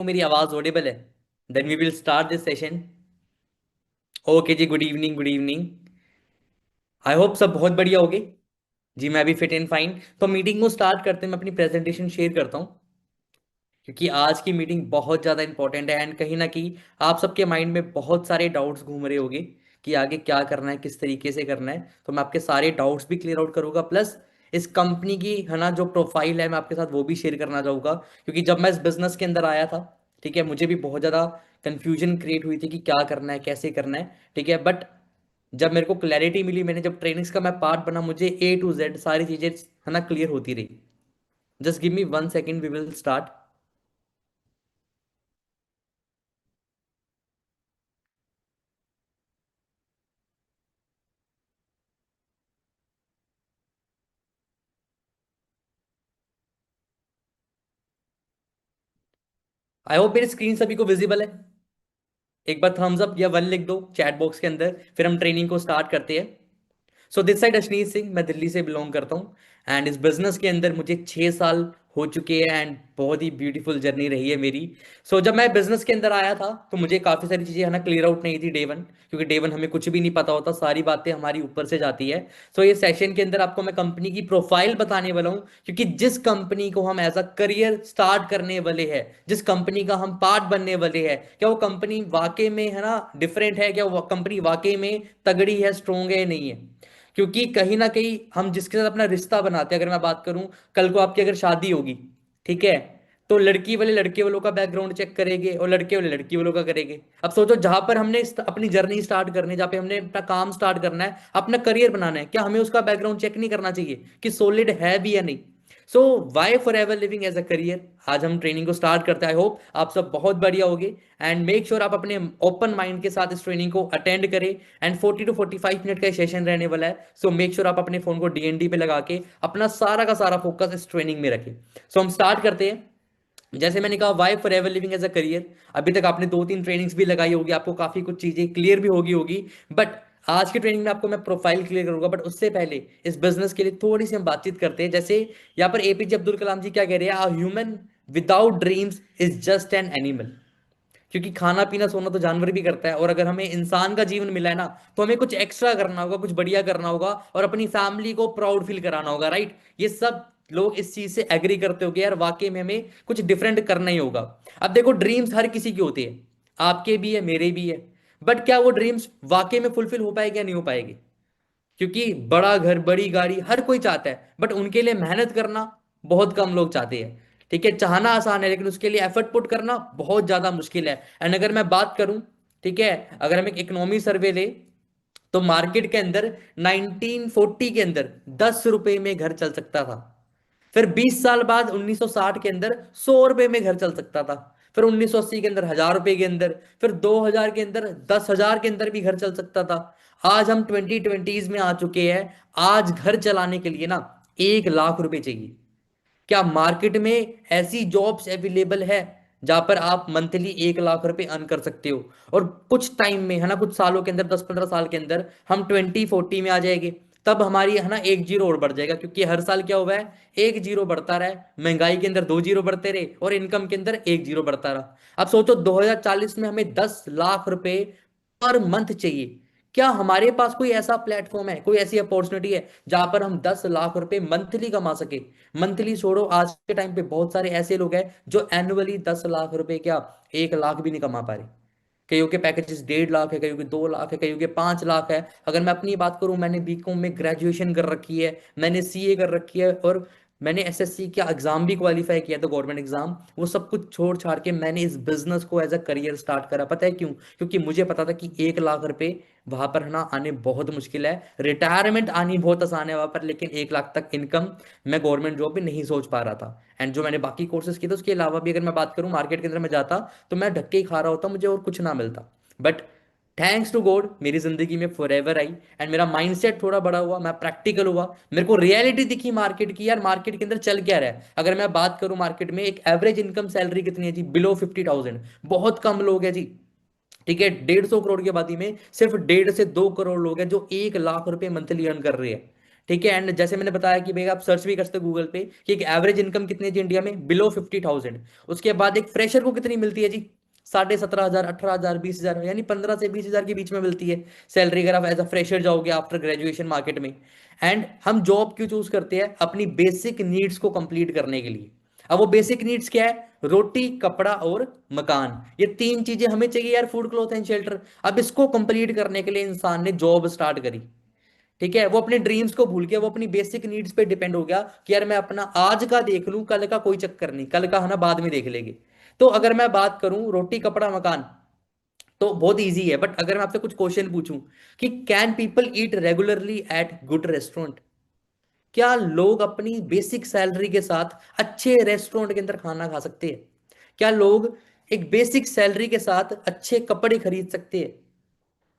मेरी आवाज ऑडिबल है? Then we will start this session. Okay जी, good evening good evening. I hope सब बहुत बढ़िया होगे। जी मैं भी फिट एंड फाइन। तो मीटिंग को स्टार्ट करते हैं, मैं अपनी प्रेजेंटेशन शेयर करता हूँ क्योंकि आज की मीटिंग बहुत ज़्यादा इंपॉर्टेंट है एंड कहीं ना कहीं आप सबके माइंड में बहुत सारे डाउट्स घूम रहे होंगे कि आगे क्या करना है, किस तरीके से करना है। तो मैं आपके सारे डाउट्स भी क्लियर आउट करूंगा, प्लस इस कंपनी की है ना जो प्रोफाइल है मैं आपके साथ वो भी शेयर करना चाहूँगा। क्योंकि जब मैं इस बिजनेस के अंदर आया था, ठीक है, मुझे भी बहुत ज़्यादा कन्फ्यूजन क्रिएट हुई थी कि क्या करना है, कैसे करना है। ठीक है, बट जब मेरे को क्लैरिटी मिली, मैंने जब ट्रेनिंग्स का मैं पार्ट बना, मुझे A to Z सारी चीज़ें है ना क्लियर होती रही। Just give me 1 second, we will start. I hope मेरी स्क्रीन सभी को विजिबल है। एक बार थम्स अप या वन लिख दो चैट बॉक्स के अंदर, फिर हम ट्रेनिंग को स्टार्ट करते हैं। सो दिस साइड अशनीत सिंह, मैं दिल्ली से बिलोंग करता हूँ एंड इस बिजनेस के अंदर मुझे 6 साल हो चुके हैं एंड बहुत ही ब्यूटीफुल जर्नी रही है मेरी। जब मैं बिजनेस के अंदर आया था तो मुझे काफ़ी सारी चीज़ें है ना क्लियर आउट नहीं थी डे 1, क्योंकि डे 1 हमें कुछ भी नहीं पता होता, सारी बातें हमारी ऊपर से जाती है। ये सेशन के अंदर आपको मैं कंपनी की प्रोफाइल बताने वाला हूँ, क्योंकि जिस कंपनी को हम एज अ करियर स्टार्ट करने वाले हैं, जिस कंपनी का हम पार्ट बनने वाले हैं, क्या वो कंपनी वाकई में है ना डिफरेंट है, क्या वो कंपनी वाकई में तगड़ी है, स्ट्रोंग है, नहीं है। क्योंकि कहीं ना कहीं हम जिसके साथ अपना रिश्ता बनाते हैं, अगर मैं बात करूं, कल को आपकी अगर शादी होगी, ठीक है, तो लड़की वाले लड़के वालों का बैकग्राउंड चेक करेंगे और लड़के वाले लड़की वालों का करेंगे। अब सोचो, जहां पर हमने अपनी जर्नी स्टार्ट करनी है, जहाँ पे हमने अपना काम स्टार्ट करना है, अपना करियर बनाना है, क्या हमें उसका बैकग्राउंड चेक नहीं करना चाहिए कि सॉलिड है भी या नहीं? So why for ever living as a career. आज हम ट्रेनिंग को स्टार्ट करते हैं। आई होप आप सब बहुत बढ़िया होगे एंड मेक श्योर आप अपने ओपन माइंड के साथ इस ट्रेनिंग को अटेंड करें। एंड 40 to 45 मिनट का सेशन रहने वाला है। मेक श्योर आप अपने फोन को DND पे लगा के अपना सारा का सारा फोकस इस ट्रेनिंग में रखें। हम स्टार्ट करते हैं। जैसे मैंने कहा, why for ever living as a career. अभी तक आपने 2-3 ट्रेनिंग्स भी लगाई होगी, आपको काफी कुछ चीजें क्लियर भी होगी। बट आज की ट्रेनिंग में आपको मैं प्रोफाइल क्लियर करूंगा, बट उससे पहले इस बिजनेस के लिए थोड़ी सी हम बातचीत करते हैं। जैसे यहाँ पर APJ अब्दुल कलाम जी क्या कह रहे हैं, a human without dreams is just an animal. क्योंकि खाना पीना सोना तो जानवर भी करता है, और अगर हमें इंसान का जीवन मिला है ना, तो हमें कुछ एक्स्ट्रा करना होगा, कुछ बढ़िया करना होगा और अपनी फैमिली को प्राउड फील कराना होगा, राइट? ये सब लोग इस चीज से एग्री करते हो कि यार वाकई में हमें कुछ डिफरेंट करना ही होगा। अब देखो, ड्रीम्स हर किसी की होती है, आपके भी है, मेरे भी है। बट क्या वो ड्रीम्स वाकई में फुलफिल हो पाएगी या नहीं हो पाएगी? क्योंकि बड़ा घर, बड़ी गाड़ी हर कोई चाहता है, बट उनके लिए मेहनत करना बहुत कम लोग चाहते हैं। ठीक है, चाहना आसान है लेकिन उसके लिए एफर्ट पुट करना बहुत ज्यादा मुश्किल है। एंड अगर मैं बात करूं, ठीक है, अगर हम एक इकोनॉमी सर्वे ले, तो मार्केट के अंदर 1940 के अंदर 10 रुपए में घर चल सकता था। फिर 20 साल बाद 1960 के अंदर 100 रुपए में घर चल सकता था। फिर 1980 के अंदर 1000 रुपए के अंदर, फिर 2000 के अंदर 10,000 के अंदर भी घर चल सकता था। आज हम 2020s में आ चुके हैं। आज घर चलाने के लिए ना 1 लाख रुपए चाहिए। क्या मार्केट में ऐसी जॉब्स अवेलेबल है जहां पर आप मंथली 1 लाख रुपए अर्न कर सकते हो? और कुछ टाइम में है ना, कुछ सालों के अंदर, 10-15 साल के अंदर हम 2040 में आ जाएंगे। तब हमारी है ना एक जीरो और बढ़ जाएगा, क्योंकि हर साल क्या हुआ है, एक जीरो बढ़ता रहा है। महंगाई के अंदर दो जीरो बढ़ते रहे और इनकम के अंदर एक जीरो बढ़ता रहा। अब सोचो, 2040 में हमें 10 लाख रुपए पर मंथ चाहिए। क्या हमारे पास कोई ऐसा प्लेटफॉर्म है, कोई ऐसी अपॉर्चुनिटी है जहां पर हम 10 लाख रुपए मंथली कमा सके? मंथली छोड़ो, आज के टाइम पे बहुत सारे ऐसे लोग हैं जो एनुअली 10 लाख रुपए, क्या 1 लाख भी नहीं कमा पा रहे। कईयों के पैकेजेस 1.5 लाख है, कईयों के 2 लाख है, कईयों के 5 लाख है। अगर मैं अपनी बात करूं, मैंने बीकॉम में ग्रेजुएशन कर रखी है, मैंने CA कर रखी है, और मैंने SSC का एग्जाम भी क्वालिफाई किया था, गवर्नमेंट एग्जाम। वो सब कुछ छोड़ छाड़ के मैंने इस बिजनेस को एज अ करियर स्टार्ट करा। पता है क्यों? क्योंकि मुझे पता था कि 1 लाख रुपए वहां पर है ना आने बहुत मुश्किल है। रिटायरमेंट आनी बहुत आसान है वहां पर, लेकिन 1 लाख तक इनकम मैं गवर्नमेंट जॉब में नहीं सोच पा रहा था। एंड जो मैंने बाकी कोर्सेज किए थे उसके अलावा भी अगर मैं बात करूं, मार्केट के अंदर मैं जाता तो मैं धक्के ही खा रहा होता, मुझे और कुछ ना मिलता। बट थैंक्स टू गॉड मेरी जिंदगी में फॉर एवर आई एंड मेरा माइंडसेट थोड़ा बड़ा हुआ, मैं प्रैक्टिकल हुआ, मेरे को रियलिटी दिखी मार्केट की, यार मार्केट के अंदर चल क्या रहा है। अगर मैं बात करूं, मार्केट में एक एवरेज इनकम सैलरी कितनी है जी? बिलो 50,000। बहुत कम लोग है जी। ठीक है, 150 करोड़ की आबादी में सिर्फ 1.5 से 2 करोड़ लोग हैं जो 1 लाख रुपए मंथली अर्न कर रहे हैं। ठीक है। एंड जैसे मैंने बताया कि भाई आप सर्च भी कर सकते हो गूगल पे कि एक एवरेज इनकम कितनी है जी इंडिया में, बिलो 50,000। उसके बाद एक फ्रेशर को कितनी मिलती है जी, 17,500, 18,000, 20,000, यानी 15 से 20,000 के बीच में मिलती है सैलरी, अगर आप एज अ फ्रेशर जाओगे आफ्टर ग्रेजुएशन मार्केट में। एंड हम जॉब क्यों चूज करते हैं, अपनी बेसिक नीड्स को कंप्लीट करने के लिए। अब वो बेसिक नीड्स क्या है, रोटी कपड़ा और मकान, ये तीन चीजें हमें चाहिए यार, फूड क्लॉथ एंड शेल्टर। अब इसको कंप्लीट करने के लिए इंसान ने जॉब स्टार्ट करी। ठीक है, वो अपने ड्रीम्स को भूल गया, वो अपनी बेसिक नीड्स पे डिपेंड हो गया कि यार मैं अपना आज का देख लूं, कल का कोई चक्कर नहीं, कल का है ना बाद में देख लेंगे। तो अगर मैं बात करूं रोटी कपड़ा मकान, तो बहुत इजी है। बट अगर मैं आपसे कुछ क्वेश्चन पूछूं कि can people eat regularly at good restaurant, क्या लोग अपनी बेसिक सैलरी के साथ अच्छे रेस्टोरेंट के अंदर खाना खा सकते हैं? क्या लोग एक बेसिक सैलरी के साथ अच्छे कपड़े खरीद सकते हैं?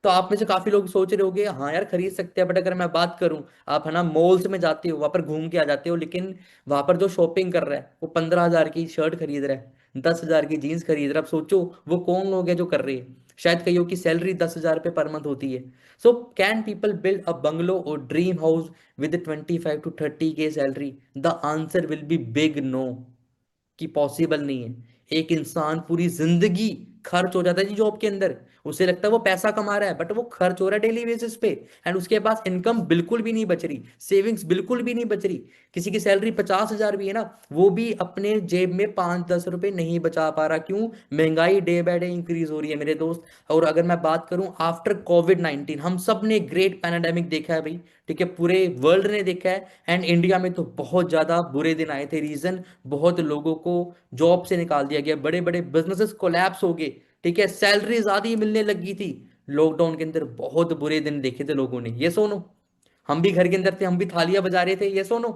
तो आप में से काफी लोग सोच रहे होंगे हाँ यार खरीद सकते हैं, बट अगर मैं बात करूं, आप है ना मॉल्स में जाते हो, वहां पर घूम के आ जाते हो, लेकिन वहां पर जो शॉपिंग कर रहा है वो 15,000 की शर्ट खरीद रहा है, 10,000 की जीन्स खरीद रहा है। अब सोचो वो कौन लोग हैं जो कर रहे हैं, शायद कईयों की सैलरी 10,000 रुपये पर मंथ होती है। So can people build a bungalow और ड्रीम हाउस विद 25 to 30 के salary? The answer will be big no, कि पॉसिबल नहीं है। एक इंसान पूरी जिंदगी खर्च हो जाता है जी जॉब के अंदर, उसे लगता है वो पैसा कमा रहा है, बट वो खर्च हो रहा है डेली बेसिस पे। एंड उसके पास इनकम बिल्कुल भी नहीं बच रही, सेविंग्स बिल्कुल भी नहीं बच रही। किसी की सैलरी 50,000 भी है ना, वो भी अपने जेब में 5-10 रुपए नहीं बचा पा रहा। क्यों? महंगाई डे बाय डे इंक्रीज हो रही है मेरे दोस्त। और अगर मैं बात करूं आफ्टर कोविड 19, हम सब ने ग्रेट पैनाडेमिक देखा है भाई, ठीक है, पूरे वर्ल्ड ने देखा है। एंड इंडिया में तो बहुत ज्यादा बुरे दिन आए थे। रीजन, बहुत लोगों को जॉब से निकाल दिया गया, बड़े बड़े बिजनेसेस कोलैप्स हो गए, ठीक है, सैलरी ज्यादा ही मिलने लगी थी। लॉकडाउन के अंदर बहुत बुरे दिन देखे थे लोगों ने, ये सोनो। हम भी घर के अंदर थे, हम भी थालियां बजा रहे थे, ये सोनो।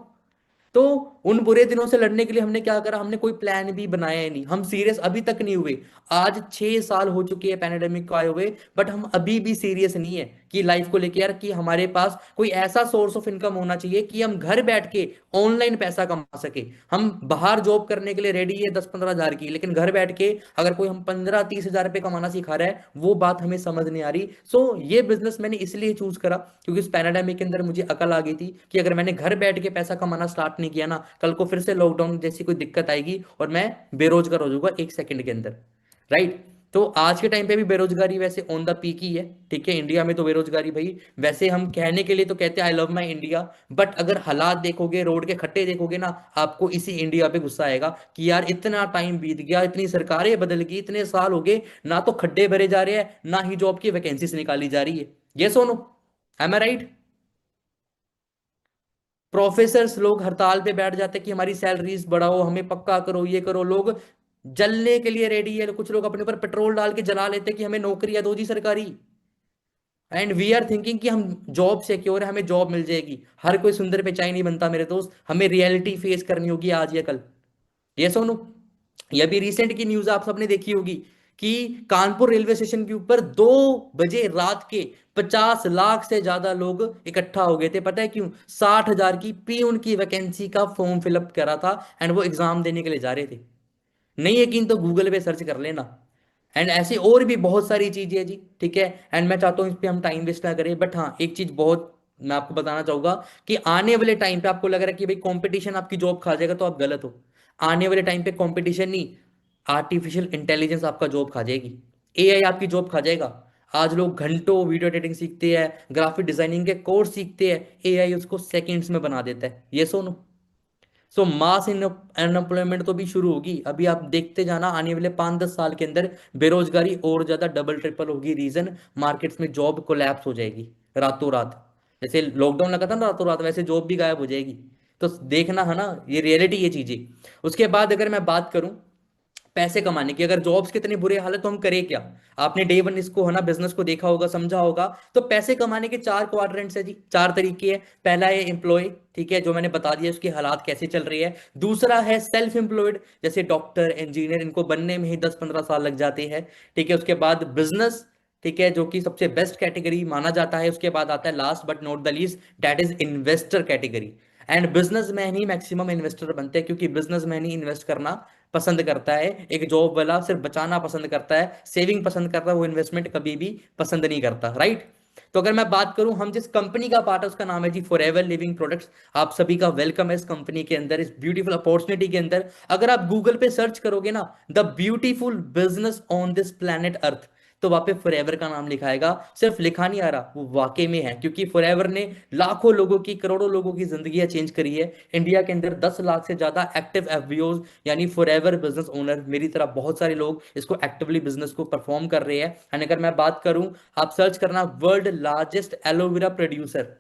तो उन बुरे दिनों से लड़ने के लिए हमने क्या करा, हमने कोई प्लान भी बनाया ही नहीं, हम सीरियस अभी तक नहीं हुए। आज 6 साल हो चुके हैं पैनेडेमिक को आए हुए, बट हम अभी भी सीरियस नहीं है कि लाइफ को लेकर यार, कि हमारे पास कोई ऐसा सोर्स ऑफ इनकम होना चाहिए कि हम घर बैठ के ऑनलाइन पैसा कमा सके। हम बाहर जॉब करने के लिए रेडी है 10-15 हजार की, लेकिन घर बैठ के अगर कोई हम 15-30 हजार रुपये कमाना सिखा रहा है, वो बात हमें समझ नहीं आ रही। सो ये बिजनेस मैंने इसलिए चूज करा क्योंकि इस पैनाडेमिक के अंदर मुझे अकल आ गई थी कि अगर मैंने घर बैठ के पैसा कमाना स्टार्ट नहीं किया ना, कल को फिर से लॉकडाउन जैसी कोई दिक्कत आएगी और मैं बेरोजगार हो जाऊंगा 1 सेकंड के अंदर। राइट। तो आज के टाइम पे भी बेरोजगारी वैसे ऑन द पीक ही है, ठीक है, इंडिया में तो बेरोजगारी भाई, वैसे हम कहने के लिए तो कहते हैं I love my India, but अगर हालात देखोगे, रोड के खट्टे देखोगे ना, आपको इसी इंडिया पे गुस्सा आएगा कि यार इतना टाइम बीत गया, इतनी सरकारें बदल गई, इतने साल हो गए, ना तो खड्डे भरे जा रहे हैं, ना ही जॉब की वैकेंसीज निकाली जा रही है। ये सोनो, एम आई राइट? प्रोफेसर्स लोग हड़ताल पे बैठ जाते कि हमारी सैलरीज बढ़ाओ, हमें पक्का करो, ये करो। लोग जलने के लिए रेडी है, कुछ लोग अपने ऊपर पेट्रोल डाल के जला लेते कि हमें नौकरियां दो जी सरकारी। एंड वी आर थिंकिंग कि हम जॉब सिक्योर है, हमें जॉब मिल जाएगी। हर कोई सुंदर पे चाय नहीं बनता मेरे दोस्त, हमें रियलिटी फेस करनी होगी आज या कल। ये सोनू, ये भी रिसेंट की न्यूज आप सबने देखी होगी कि कानपुर रेलवे स्टेशन के ऊपर 2 बजे रात के 50 लाख से ज्यादा लोग इकट्ठा हो गए थे। पता है क्यों? 60,000 की पीयून की वैकेंसी का फॉर्म फिलअप करा था, एंड वो एग्जाम देने के लिए जा रहे थे। नहीं यकीन तो गूगल पे सर्च कर लेना। एंड ऐसी और भी बहुत सारी चीजें हैं जी, ठीक है। एंड मैं चाहता हूँ इस पे हम टाइम वेस्ट ना करें, बट हाँ एक चीज बहुत मैं आपको बताना चाहूंगा कि आने वाले टाइम पे आपको लग रहा है कि भाई कंपटीशन आपकी जॉब खा जाएगा, तो आप गलत हो। आने वाले टाइम पे कंपटीशन नहीं, आर्टिफिशियल इंटेलिजेंस आपका जॉब खा जाएगी, एआई आपकी जॉब खा जाएगा। आज लोग घंटों वीडियो एडिटिंग सीखते हैं, ग्राफिक डिजाइनिंग के कोर्स सीखते हैं, एआई उसको सेकंड्स में बना देता है। ये सुनो, सो मास अनएम्प्लॉयमेंट तो भी शुरू होगी, अभी आप देखते जाना आने वाले 5-10 साल के अंदर बेरोजगारी और ज्यादा डबल ट्रिपल होगी। रीजन, मार्केट्स में जॉब कोलैप्स हो जाएगी रातों रात। जैसे लॉकडाउन लगा था ना रातों रात, वैसे जॉब भी गायब हो जाएगी। तो देखना है ना, ये रियलिटी, ये चीजें। उसके बाद अगर मैं बात करूं पैसे कमाने की, अगर जॉब्स के इतने बुरे हाल है तो हम करें क्या? आपने डे वन इसको है ना बिजनेस को देखा होगा, समझा होगा। तो पैसे कमाने के 4 क्वाड्रेंट्स है जी, 4 तरीके हैं। पहला है एम्प्लॉय, ठीक है, जो मैंने बता दिया उसके हालात कैसे चल रही है। दूसरा है सेल्फ एम्प्लॉयड, जैसे डॉक्टर इंजीनियर, इनको बनने में ही 10-15 साल लग जाते हैं, ठीक है। उसके बाद बिजनेस, ठीक है, जो कि सबसे बेस्ट कैटेगरी माना जाता है। उसके बाद आता है last but not the least, that is investor category. And businessman he maximum investor बनते हैं, क्योंकि बिजनेसमैन ही इन्वेस्ट करना पसंद करता है। एक जॉब वाला सिर्फ बचाना पसंद करता है, सेविंग पसंद करता है, वो इन्वेस्टमेंट कभी भी पसंद नहीं करता। राइट। तो अगर मैं बात करूं, हम जिस कंपनी का पार्ट है उसका नाम है जी फॉरएवर लिविंग प्रोडक्ट्स। आप सभी का वेलकम है इस कंपनी के अंदर, इस ब्यूटीफुल अपॉर्चुनिटी के अंदर। अगर आप गूगल पे सर्च करोगे ना, the beautiful business on this planet earth, तो वहां पे फॉरएवर का नाम लिखा आएगा। सिर्फ लिखा नहीं आ रहा, वो वाकई में है, क्योंकि फॉरएवर ने लाखों लोगों की, करोड़ों लोगों की जिंदगी चेंज करी है। इंडिया के अंदर 10 लाख से ज्यादा एक्टिव एफबीओ यानी फॉरएवर बिजनेस ओनर, मेरी तरह बहुत सारे लोग इसको एक्टिवली बिजनेस को परफॉर्म कर रहे हैं। एंड अगर मैं बात करूं, आप सर्च करना वर्ल्ड लार्जेस्ट एलोवेरा प्रोड्यूसर,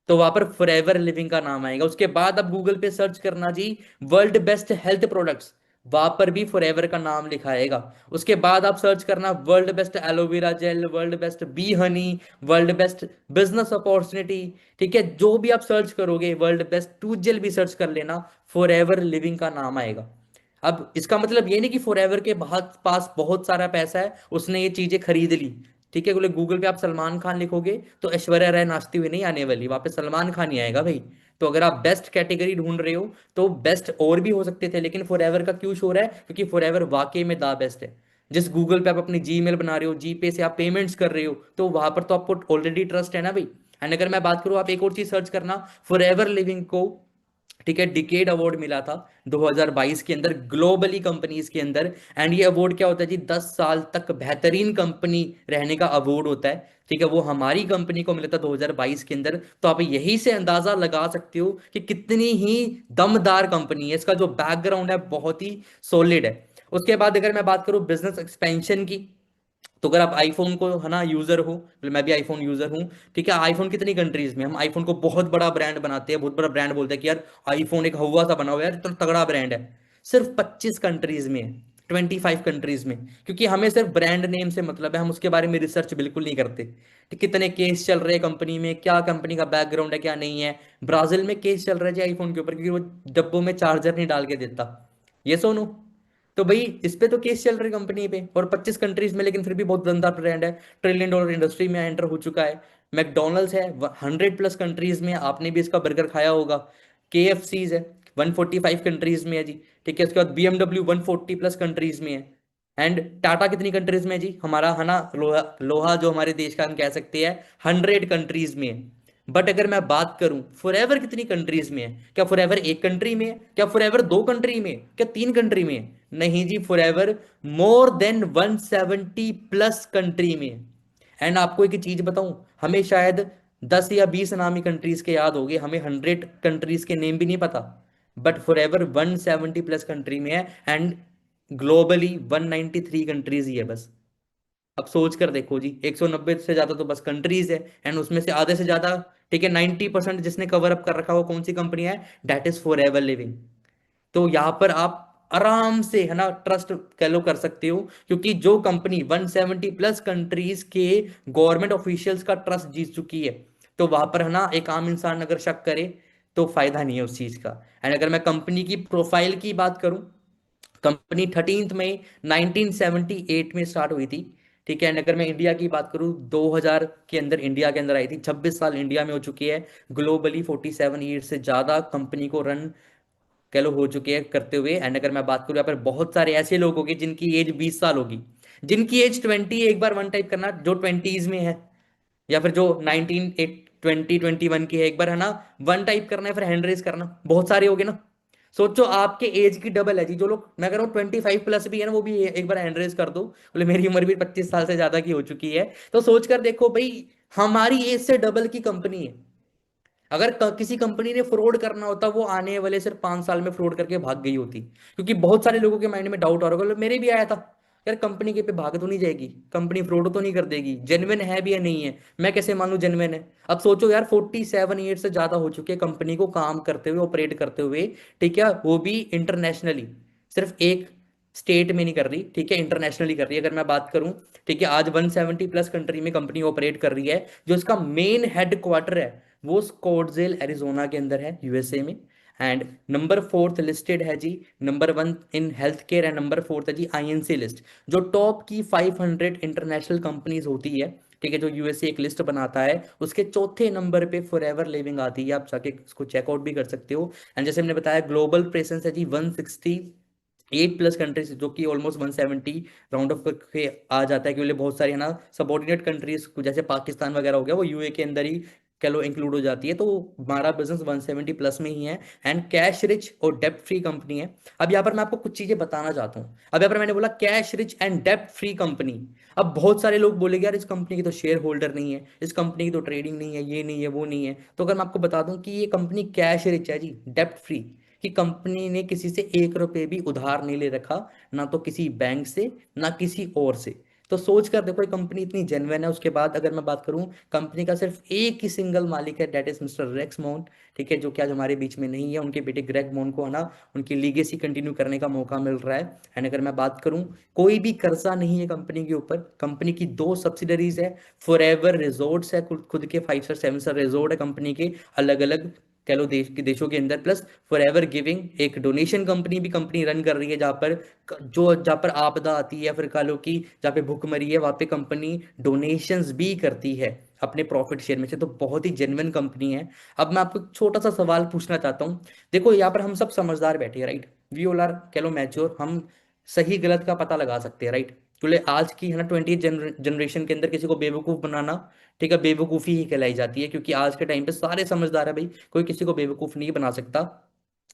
तो वहां पर फॉरएवर लिविंग का नाम आएगा। उसके बाद आप गूगल पे सर्च करना जी वर्ल्ड बेस्ट हेल्थ प्रोडक्ट्स, वहां पर भी फॉरएवर का नाम लिखा आएगा। उसके बाद आप सर्च करना world best aloe vera gel, world best B Honey, world best business opportunity. ठीक है, जो भी आप सर्च करोगे, वर्ल्ड बेस्ट टूथ जेल भी सर्च कर लेना, फॉरएवर लिविंग का नाम आएगा। अब इसका मतलब ये नहीं कि फॉरएवर के पास बहुत सारा पैसा है, उसने ये चीजें खरीद ली। ठीक है, बोले गूगल पे आप सलमान खान लिखोगे तो ऐश्वर्या राय नाचती हुई नहीं आने वाली, वहां पे सलमान खान ही आएगा भाई। तो अगर आप बेस्ट कैटेगरी ढूंढ रहे हो, तो बेस्ट और भी हो सकते थे, लेकिन फॉरएवर का क्यों शोर है? क्योंकि फॉरएवर वाकई में द बेस्ट है। जिस गूगल पे आप अपनी जीमेल बना रहे हो, जीपे से आप पेमेंट्स कर रहे हो, तो वहां पर तो आपको ऑलरेडी ट्रस्ट है ना भाई। एंड अगर मैं बात करूं, आप एक और चीज सर्च करना, फॉरएवर लिविंग को, ठीक है, डिकेड अवार्ड मिला था 2022 के अंदर ग्लोबली कंपनीज के अंदर। एंड ये अवार्ड क्या होता है जी? 10 साल तक बेहतरीन कंपनी रहने का अवार्ड होता है। ठीक है, वो हमारी कंपनी को मिला था 2022 के अंदर। तो आप यही से अंदाजा लगा सकते हो कि कितनी ही दमदार कंपनी है, इसका जो बैकग्राउंड है बहुत ही सॉलिड है। उसके बाद अगर मैं बात करूं बिजनेस एक्सपेंशन की, तो अगर आप आईफोन को, है ना, यूजर हो, मतलब मैं भी आईफोन यूजर हूँ। ठीक है, आईफोन कितनी कंट्रीज में, हम आईफोन को बहुत बड़ा ब्रांड बनाते हैं, बहुत बड़ा ब्रांड बोलते हैं कि यार आईफोन एक हवा सा बना हुआ है यार, इतना तगड़ा ब्रांड है। सिर्फ 25 कंट्रीज में है, 25 कंट्रीज में। क्योंकि हमें सिर्फ ब्रांड नेम से मतलब है, हम उसके बारे में रिसर्च बिल्कुल नहीं करते कि कितने केस चल रहे हैं कंपनी में, क्या कंपनी का बैकग्राउंड है क्या नहीं है। ब्राजील में केस चल रहा है जी आईफोन के ऊपर, क्योंकि वो डब्बों में चार्जर नहीं डाल के देता। ये सोनू, तो भाई इस पे तो केस चल रही कंपनी पे, और 25 कंट्रीज में, लेकिन फिर भी बहुत गंदा ब्रांड है। $1 ट्रिलियन इंडस्ट्री में एंटर हो चुका है। मैकडोनल्ड्स है 100+ कंट्रीज में, आपने भी इसका बर्गर खाया होगा। KFC's है 145 कंट्रीज में है जी। ठीक है, उसके बाद BMW 140+ कंट्रीज में है। एंड टाटा कितनी कंट्रीज में है जी? हमारा, है ना, लोहा, लोहा जो हमारे देश का हम कह सकते हैं, 100 कंट्रीज में है। बट अगर मैं बात करूं फॉरएवर कितनी कंट्रीज में है, क्या फॉरएवर एक कंट्री में है? क्या फॉरएवर 2 कंट्री में है? क्या 3 कंट्री में है? नहीं जी, फॉरएवर मोर देन 170+ कंट्री में है। एंड आपको एक चीज बताऊं, हमें शायद 10 या 20 नामी कंट्रीज के याद होंगे, हमें 100 कंट्रीज के नेम भी नहीं पता। बट फॉरएवर 170+ कंट्री में है। एंड ग्लोबली 193 कंट्रीज ही है बस। अब सोच कर देखो जी, 190 से ज्यादा तो बस कंट्रीज है, एंड उसमें से आधे से ज्यादा, ठीक है, 90% जिसने कवर अप कर रखा हो कौन सी कंपनी है? That is for ever Living. तो यहां पर आप आराम से, है ना, ट्रस्ट कह लो कर सकते हो, क्योंकि जो कंपनी 170+ कंट्रीज के गवर्नमेंट ऑफिशियल्स का ट्रस्ट जीत चुकी है, तो वहां पर, है ना, एक आम इंसान अगर शक करे तो फायदा नहीं है उस चीज का। एंड अगर मैं कंपनी की प्रोफाइल की बात करूं, कंपनी 13 मई 1978 में स्टार्ट हुई थी। ठीक है, एंड अगर मैं इंडिया की बात करूं, 2000 के अंदर इंडिया के अंदर आई थी, 26 साल इंडिया में हो चुकी है। ग्लोबली 47 ईयर से ज्यादा कंपनी को रन, कह लो, हो चुके हैं करते हुए। एंड अगर मैं बात करूं, यहाँ पर बहुत सारे ऐसे लोग होंगे जिनकी एज 20 साल होगी, जिनकी एज 20, एक बार वन टाइप करना, जो 20s में है, या फिर जो 2021 की है, एक बार, है ना, वन टाइप करना है, फिर हैंड रेस करना, बहुत सारे हो गए ना। सोचो आपके एज की डबल है जी, जो लोग, मैं कह रहा हूँ 25+ भी है ना, वो भी एक बार हैंड रेस कर दो, बोले मेरी उम्र भी 25 साल से ज्यादा की हो चुकी है। तो सोच कर देखो भाई, हमारी एज से डबल की कंपनी है। अगर किसी कंपनी ने फ्रॉड करना होता, वो आने वाले सिर्फ 5 साल में फ्रॉड करके भाग गई होती। क्योंकि बहुत सारे लोगों के माइंड में डाउट आ रहा होगा, मेरे भी आया था, यार कंपनी के पे भाग तो नहीं जाएगी, कंपनी फ्रॉड तो नहीं कर देगी, जेन्युइन है भी या नहीं है, मैं कैसे मानूं जेन्युइन है? अब सोचो यार, 47 ईयर से ज्यादा हो चुके हैं कंपनी को काम करते हुए, ऑपरेट करते हुए। ठीक है, वो भी इंटरनेशनली, सिर्फ एक स्टेट में नहीं कर रही, ठीक है, इंटरनेशनली कर रही है। अगर मैं बात करूं, ठीक है, आज 170+ कंट्री में कंपनी ऑपरेट कर रही है। जो इसका मेन हेड क्वार्टर है, वो स्कॉट्सडेल एरिजोना के अंदर है, यूएसए में। एंड नंबर फोर्थ लिस्टेड है जी, number 1 in health care, and number fourth है जी आईएनसी लिस्ट, जो टॉप की 500 इंटरनेशनल कंपनीज होती है। ठीक है, जो यूएसए एक लिस्ट बनाता है, उसके चौथे नंबर पे फॉरएवर लिविंग आती है, आप जाके उसको चेकआउट भी कर सकते हो। एंड जैसे हमने बताया, ग्लोबल प्रेजेंस है जी 160 8+ कंट्रीज, जो कि ऑलमोस्ट 170 राउंड ऑफ करके आ जाता है, क्योंकि बहुत सारी है ना सबॉर्डिनेट कंट्रीज जैसे पाकिस्तान वगैरह हो गया, वो यूए के अंदर ही कह लो इंक्लूड हो जाती है। तो हमारा बिजनेस 170+ में ही है, एंड कैश रिच और डेप्ट फ्री कंपनी है। अब यहाँ पर मैं आपको कुछ चीजें बताना चाहता हूँ। अब यहाँ पर मैंने बोला कैश रिच एंड डेप्ट फ्री कंपनी। अब बहुत सारे लोग बोलेंगे यार इस कंपनी की तो शेयर होल्डर नहीं है, इस कंपनी की तो ट्रेडिंग नहीं है, ये नहीं है, वो नहीं है। तो अगर मैं आपको बता दूं कि ये कंपनी कैश रिच है जी, डेप्ट फ्री, कि कंपनी ने किसी से 1 रुपए भी उधार नहीं ले रखा, ना तो किसी बैंक से, ना किसी और से। तो सोच कर देखो ये कंपनी इतनी जेन्युइन है। उसके बाद अगर मैं बात करूं, कंपनी का सिर्फ एक ही सिंगल मालिक है, डेट इज मिस्टर रेक्स मोन। ठीक है, जो कि आज हमारे बीच में नहीं है। उनके बेटे ग्रेग मोन को है ना उनकी लीगेसी कंटिन्यू करने का मौका मिल रहा है। एंड अगर मैं बात करूं, कोई भी कर्जा नहीं है कंपनी के ऊपर। कंपनी की 2 सब्सिडरीज है, फॉरएवर रिजॉर्ट्स है, खुद के 5 स्टार 7 स्टार रिजॉर्ट है कंपनी के, अलग अलग कह लो देशों के अंदर। प्लस फॉरएवर गिविंग एक डोनेशन कंपनी भी कंपनी रन कर रही है, जहाँ पर आपदा आती है या फिर कह लो कि जहाँ पे भुखमरी है, वहां पे कंपनी डोनेशंस भी करती है अपने प्रॉफिट शेयर में से। तो बहुत ही जेन्युइन कंपनी है। अब मैं आपको एक छोटा सा सवाल पूछना चाहता हूँ। देखो यहाँ पर हम सब समझदार बैठे हैं, राइट, वी ऑल आर कह लो मैच्योर, हम सही गलत का पता लगा सकते हैं, राइट। क्योंकि आज की है ना 20th जनरेशन के अंदर किसी को बेवकूफ बनाना, ठीक है, बेवकूफ़ी ही कहलाई जाती है। क्योंकि आज के टाइम पे सारे समझदार है भाई, कोई किसी को बेवकूफ़ नहीं बना सकता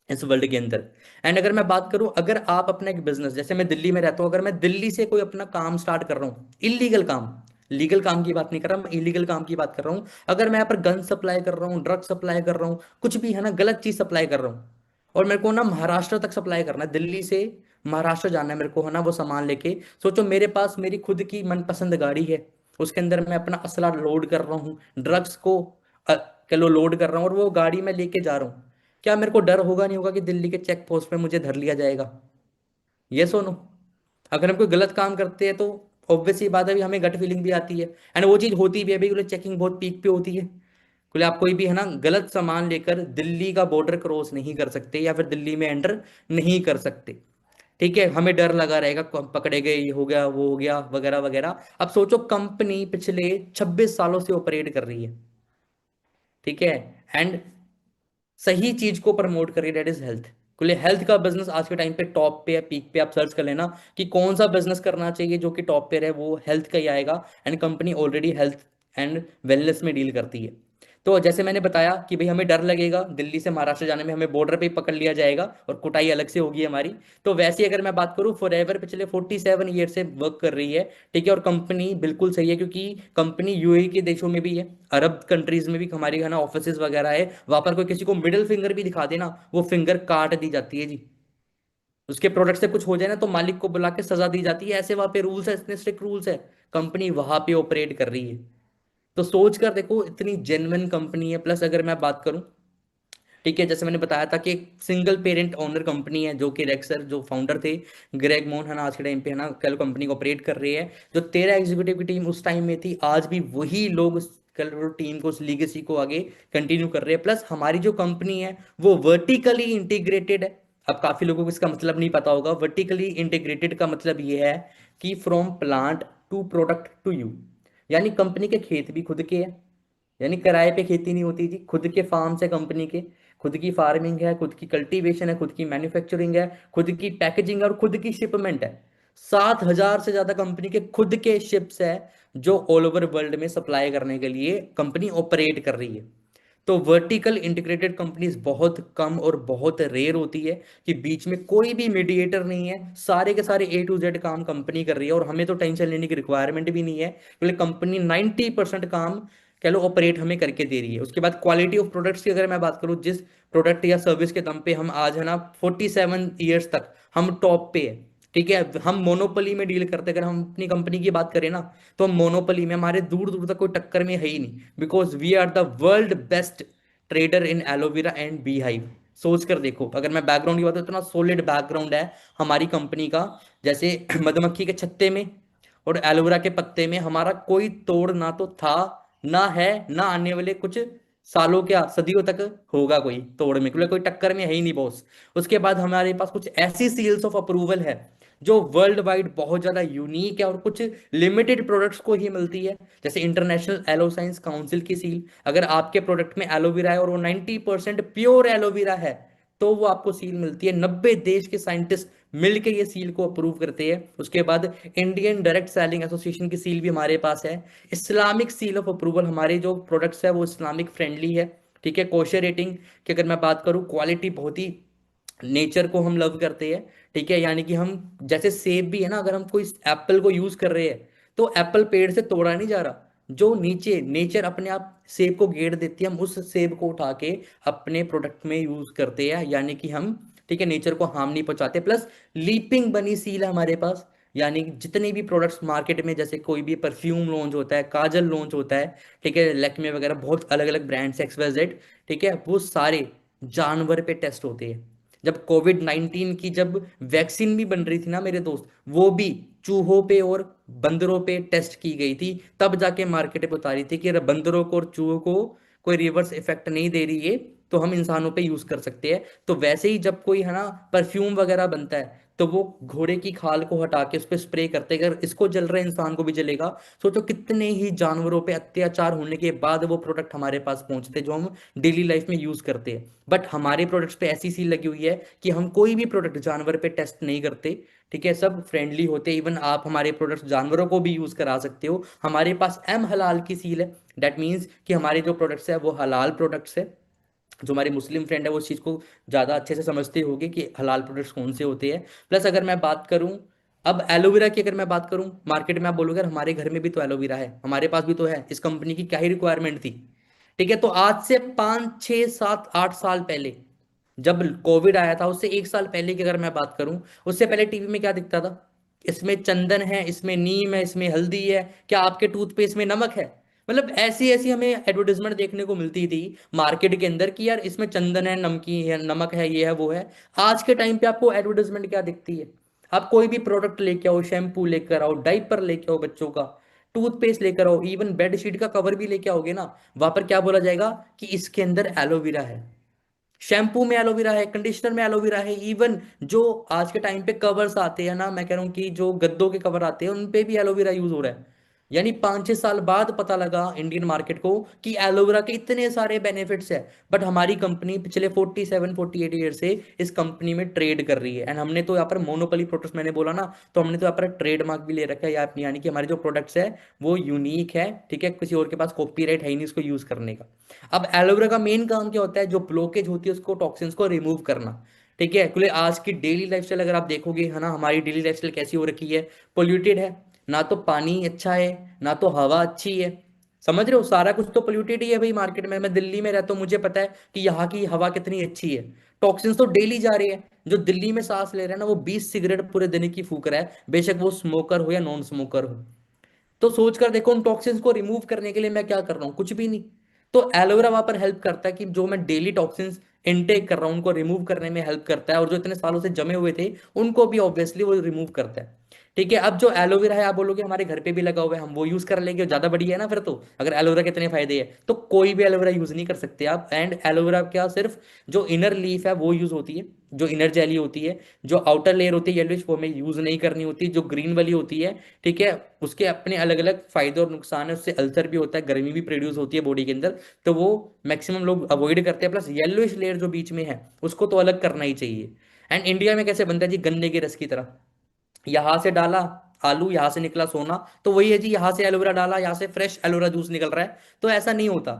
इस वर्ल्ड के अंदर। एंड अगर मैं बात करूं, अगर आप अपना एक बिजनेस, जैसे मैं दिल्ली में रहता हूं, अगर मैं दिल्ली से कोई अपना काम स्टार्ट कर रहा हूं, इलीगल काम, लीगल काम की बात नहीं कर रहा मैं, इलीगल काम की बात कर रहा हूं। अगर मैं यहाँ पर गन सप्लाई कर रहा हूँ, ड्रग सप्लाई कर रहा हूँ, कुछ भी है ना गलत चीज सप्लाई कर रहा हूँ, और मेरे को ना महाराष्ट्र तक सप्लाई करना है, दिल्ली से महाराष्ट्र जाना है मेरे को है ना वो सामान लेके। सोचो मेरे पास मेरी खुद की मनपसंद गाड़ी है, उसके अंदर मैं अपना असला लोड कर रहा हूँ, ड्रग्स को किलो लोड कर रहा हूँ, और वो गाड़ी में लेके जा रहा हूँ। क्या मेरे को डर होगा नहीं होगा कि दिल्ली के चेक पोस्ट पे मुझे धर लिया जाएगा? ये सुनो, अगर हम कोई गलत काम करते हैं तो ऑब्वियस सी बात है भी, हमें गट फीलिंग भी आती है, एंड वो चीज होती भी है भाई, चेकिंग बहुत पीक पे होती है। बोले आप कोई भी है ना गलत सामान लेकर दिल्ली का बॉर्डर क्रॉस नहीं कर सकते, या फिर दिल्ली में एंटर नहीं कर सकते। ठीक है, हमें डर लगा रहेगा पकड़े गए, ये हो गया, वो हो गया, वगैरह वगैरह। अब सोचो कंपनी पिछले 26 सालों से ऑपरेट कर रही है, ठीक है, एंड सही चीज को प्रमोट करिए, डेट इज हेल्थ। क्योंकि हेल्थ का बिजनेस आज के टाइम पे टॉप पे है, पीक पे। आप सर्च कर लेना कि कौन सा बिजनेस करना चाहिए जो कि टॉप पे रहे, वो हेल्थ का ही आएगा। And company already health and wellness में डील करती है। तो जैसे मैंने बताया कि भाई हमें डर लगेगा दिल्ली से महाराष्ट्र जाने में, हमें बॉर्डर पे ही पकड़ लिया जाएगा और कुटाई अलग से होगी हमारी। तो वैसे ही अगर मैं बात करूं, फॉरएवर पिछले 47 ईयर से वर्क कर रही है, ठीक है, और कंपनी बिल्कुल सही है, क्योंकि कंपनी यूएई के देशों में भी है, अरब कंट्रीज में भी हमारी है ना ऑफिसेज वगैरह है। वहां पर कोई किसी को मिडिल फिंगर भी दिखा दे ना, वो फिंगर काट दी जाती है जी। उसके प्रोडक्ट से कुछ हो जाए ना तो मालिक को बुला के सजा दी जाती है। ऐसे वहां पे रूल्स है, इतने स्ट्रिक्ट रूल्स है, कंपनी वहां पे ऑपरेट कर रही है। तो सोच कर देखो इतनी जेन्युइन कंपनी है। प्लस अगर मैं बात करूं, ठीक है, जैसे मैंने बताया था कि एक सिंगल पेरेंट ओनर कंपनी है, जो कि रेक्सर जो फाउंडर थे ग्रेग मोन है ना, आज के टाइम पे है ना कल कंपनी को ऑपरेट कर रही है। जो 13 एग्जीक्यूटिव की टीम उस टाइम में थी, आज भी वही लोग कल टीम को, उस लीगेसी को आगे कंटिन्यू कर रहे हैं। प्लस हमारी जो कंपनी है वो वर्टिकली इंटीग्रेटेड है। अब काफी लोगों को इसका मतलब नहीं पता होगा, वर्टिकली इंटीग्रेटेड का मतलब ये है कि from plant to product to you. यानी कंपनी के खेत भी खुद के हैं, यानी किराए पे खेती नहीं होती जी, खुद के फार्म है कंपनी के, खुद की फार्मिंग है, खुद की कल्टीवेशन है, खुद की मैन्युफैक्चरिंग है, खुद की पैकेजिंग है, और खुद की शिपमेंट है। 7,000 से ज्यादा कंपनी के खुद के शिप्स है, जो ऑल ओवर वर्ल्ड में सप्लाई करने के लिए कंपनी ऑपरेट कर रही है। तो वर्टिकल इंटीग्रेटेड कंपनीज बहुत कम और बहुत रेयर होती है, कि बीच में कोई भी मीडिएटर नहीं है, सारे के सारे A to Z काम कंपनी कर रही है, और हमें तो टेंशन लेने की रिक्वायरमेंट भी नहीं है, क्योंकि कंपनी 90% काम कह लो ऑपरेट हमें करके दे रही है। उसके बाद क्वालिटी ऑफ प्रोडक्ट्स की अगर मैं बात करूं, जिस प्रोडक्ट या सर्विस के दम पे हम आज है ना 47 ईयर्स तक हम टॉप पे है, ठीक है, हम मोनोपोली में डील करते हैं। अगर हम अपनी कंपनी की बात करें ना, तो हम मोनोपोली में, हमारे दूर दूर तक कोई टक्कर में है ही नहीं, because we are the world best trader in aloe vera and beehive. सोच कर देखो, अगर मैं बैकग्राउंड की बात करूं, इतना सॉलिड बैकग्राउंड है हमारी कंपनी का। जैसे मधुमक्खी के छत्ते में और एलोवेरा के पत्ते में हमारा कोई तोड़ ना तो था, ना है, ना आने वाले कुछ सालों, क्या सदियों तक होगा कोई तोड़ में, क्योंकि कोई टक्कर में है ही नहीं बॉस। उसके बाद हमारे पास कुछ ऐसी सील्स ऑफ अप्रूवल है जो वर्ल्ड वाइड बहुत ज्यादा यूनिक है, और कुछ लिमिटेड प्रोडक्ट्स को ही मिलती है। जैसे इंटरनेशनल एलो साइंस काउंसिल की सील, अगर आपके प्रोडक्ट में एलोवेरा है और वो 90% प्योर एलोवेरा है, तो वो आपको सील मिलती है। 90 देश के साइंटिस्ट मिलके ये सील को अप्रूव करते हैं। उसके बाद इंडियन डायरेक्ट सेलिंग एसोसिएशन की सील भी हमारे पास है। इस्लामिक सील ऑफ अप्रूवल, हमारे जो प्रोडक्ट्स है वो इस्लामिक फ्रेंडली है। ठीक है। कोशर रेटिंग की अगर मैं बात करूँ, क्वालिटी बहुत ही, नेचर को हम लव करते हैं। ठीक है, यानी कि हम जैसे सेब भी है ना, अगर हम कोई एप्पल को यूज कर रहे हैं तो एप्पल पेड़ से तोड़ा नहीं जा रहा, जो नीचे नेचर अपने आप सेब को गेड़ देती है, हम उस सेब को उठा के अपने प्रोडक्ट में यूज करते हैं, यानी कि हम, ठीक है, नेचर को हार्म नहीं पहुंचाते। प्लस लीपिंग बनी सील है हमारे पास, यानी कि जितने भी प्रोडक्ट्स मार्केट में, जैसे कोई भी परफ्यूम लॉन्च होता है, काजल लॉन्च होता है, ठीक है, लैक्मे वगैरह, बहुत अलग अलग ब्रांड्स XYZ, ठीक है, वो सारे जानवर पे टेस्ट होते हैं। जब कोविड-19 की जब वैक्सीन भी बन रही थी ना मेरे दोस्त, वो भी चूहों पे और बंदरों पे टेस्ट की गई थी, तब जाके मार्केट पे उतारी थी कि अगर बंदरों को और चूहों को कोई रिवर्स इफेक्ट नहीं दे रही है तो हम इंसानों पे यूज कर सकते हैं। तो वैसे ही जब कोई है ना परफ्यूम वगैरह बनता है, तो वो घोड़े की खाल को हटा के उस पर स्प्रे करते हैं, अगर इसको जल रहा है इंसान को भी जलेगा। सोचो कितने ही जानवरों पे अत्याचार होने के बाद वो प्रोडक्ट हमारे पास पहुंचते हैं जो हम डेली लाइफ में यूज करते हैं। बट हमारे प्रोडक्ट्स पे ऐसी सील लगी हुई है कि हम कोई भी प्रोडक्ट जानवर पे टेस्ट नहीं करते। ठीक है, सब फ्रेंडली होते हैं। इवन आप हमारे प्रोडक्ट्स जानवरों को भी यूज करा सकते हो। हमारे पास एम हलाल की सील है। दैट मीन्स कि हमारे जो प्रोडक्ट्स है वो हलाल प्रोडक्ट्स है। जो हमारे मुस्लिम फ्रेंड है वो इस चीज़ को ज़्यादा अच्छे से समझते होंगे कि हलाल प्रोडक्ट्स कौन से होते हैं। प्लस अगर मैं बात करूं, अब एलोवेरा की अगर मैं बात करूं, मार्केट में आप बोलोगे यार हमारे घर में भी तो एलोवेरा है, हमारे पास भी तो है, इस कंपनी की क्या ही रिक्वायरमेंट थी। ठीक है, तो आज से 5 6 7 8 साल पहले जब कोविड आया था, उससे 1 साल पहले की अगर मैं बात करूं, उससे पहले टीवी में क्या दिखता था? इसमें चंदन है, इसमें नीम है, इसमें हल्दी है, क्या आपके टूथपेस्ट में नमक है? मतलब ऐसी ऐसी हमें एडवर्टीजमेंट देखने को मिलती थी मार्केट के अंदर कि यार इसमें चंदन है, नमकी है, नमक है, ये है, वो है। आज के टाइम पे आपको एडवर्टीजमेंट क्या दिखती है? आप कोई भी प्रोडक्ट लेके आओ, शैम्पू लेकर आओ, डाइपर लेके आओ बच्चों का, टूथपेस्ट लेकर आओ, इवन बेडशीट का कवर भी लेके आओगे ना, वहां पर क्या बोला जाएगा कि इसके अंदर एलोवेरा है। शैम्पू में एलोवेरा है, कंडीशनर में एलोवेरा है। इवन जो आज के टाइम पे कवर्स आते हैं ना, मैं कह रहा हूँ कि जो गद्दों के कवर आते हैं उन पे भी एलोवेरा यूज हो रहा है। यानी 5 6 साल बाद पता लगा इंडियन मार्केट को कि एलोवेरा के इतने सारे बेनिफिट्स है। बट हमारी कंपनी पिछले 47 48 ईयर से इस कंपनी में ट्रेड कर रही है, एंड हमने तो यहाँ पर मोनोपोली प्रोडक्ट्स, मैंने बोला ना, तो हमने तो यहाँ पर ट्रेडमार्क भी ले रखा है, यानी कि हमारे जो प्रोडक्ट्स है वो यूनिक है। ठीक है, किसी और के पास कॉपीराइट है ही नहीं उसको यूज करने का। अब एलोवेरा का मेन काम क्या होता है? जो ब्लॉकेज होती है उसको, टॉक्सिन्स को रिमूव करना। ठीक है, क्योंकि आज की डेली लाइफस्टाइल अगर आप देखोगे है ना, हमारी डेली लाइफस्टाइल कैसी हो रखी है? पोल्यूटेड है। ना तो पानी अच्छा है, ना तो हवा अच्छी है। समझ रहे हो, सारा कुछ तो पोल्यूटेड ही है भाई मार्केट में। मैं दिल्ली में रहता हूँ, मुझे पता है कि यहाँ की हवा कितनी अच्छी है। टॉक्सिन्स तो डेली जा रहे हैं। जो दिल्ली में सांस ले रहा है ना, वो 20 सिगरेट पूरे दिन की फूक रहा है, बेशक वो स्मोकर हो या नॉन स्मोकर हो। तो सोच कर देखो, उन टॉक्सिन्स को रिमूव करने के लिए मैं क्या कर रहा हूँ? कुछ भी नहीं। तो एलोवेरा वहां पर हेल्प करता है कि जो मैं डेली टॉक्सिन्स इनटेक कर रहा हूँ उनको रिमूव करने में हेल्प करता है, और जो इतने सालों से जमे हुए थे उनको भी ऑब्वियसली वो रिमूव करता है। ठीक है, अब जो एलोवेरा है, आप बोलोगे हमारे घर पे भी लगा हुआ है, हम वो यूज कर लेंगे, ज्यादा बढ़िया है ना फिर तो। अगर एलोवेरा के इतने फायदे हैं तो कोई भी एलोवेरा यूज नहीं कर सकते आप। एंड एलोवेरा क्या, सिर्फ जो इनर लीफ है वो यूज होती है, जो इनर जेली होती है, जो आउटर लेयर होती है येलोइश, वो हमें यूज नहीं करनी होती। जो ग्रीन वाली होती है, ठीक है, उसके अपने अलग अलग फायदे और नुकसान है। उससे अल्सर भी होता है, गर्मी भी प्रोड्यूस होती है बॉडी के अंदर, तो वो मैक्सिमम लोग अवॉइड करते हैं। प्लस येलोइश लेयर जो बीच में है उसको तो अलग करना ही चाहिए। एंड इंडिया में कैसे बनता है जी? गन्ने के रस की तरह, यहां से डाला आलू, यहां से निकला सोना, तो वही है जी, यहां से एलोवेरा डाला, यहां से फ्रेश एलोवेरा जूस निकल रहा है। तो ऐसा नहीं होता।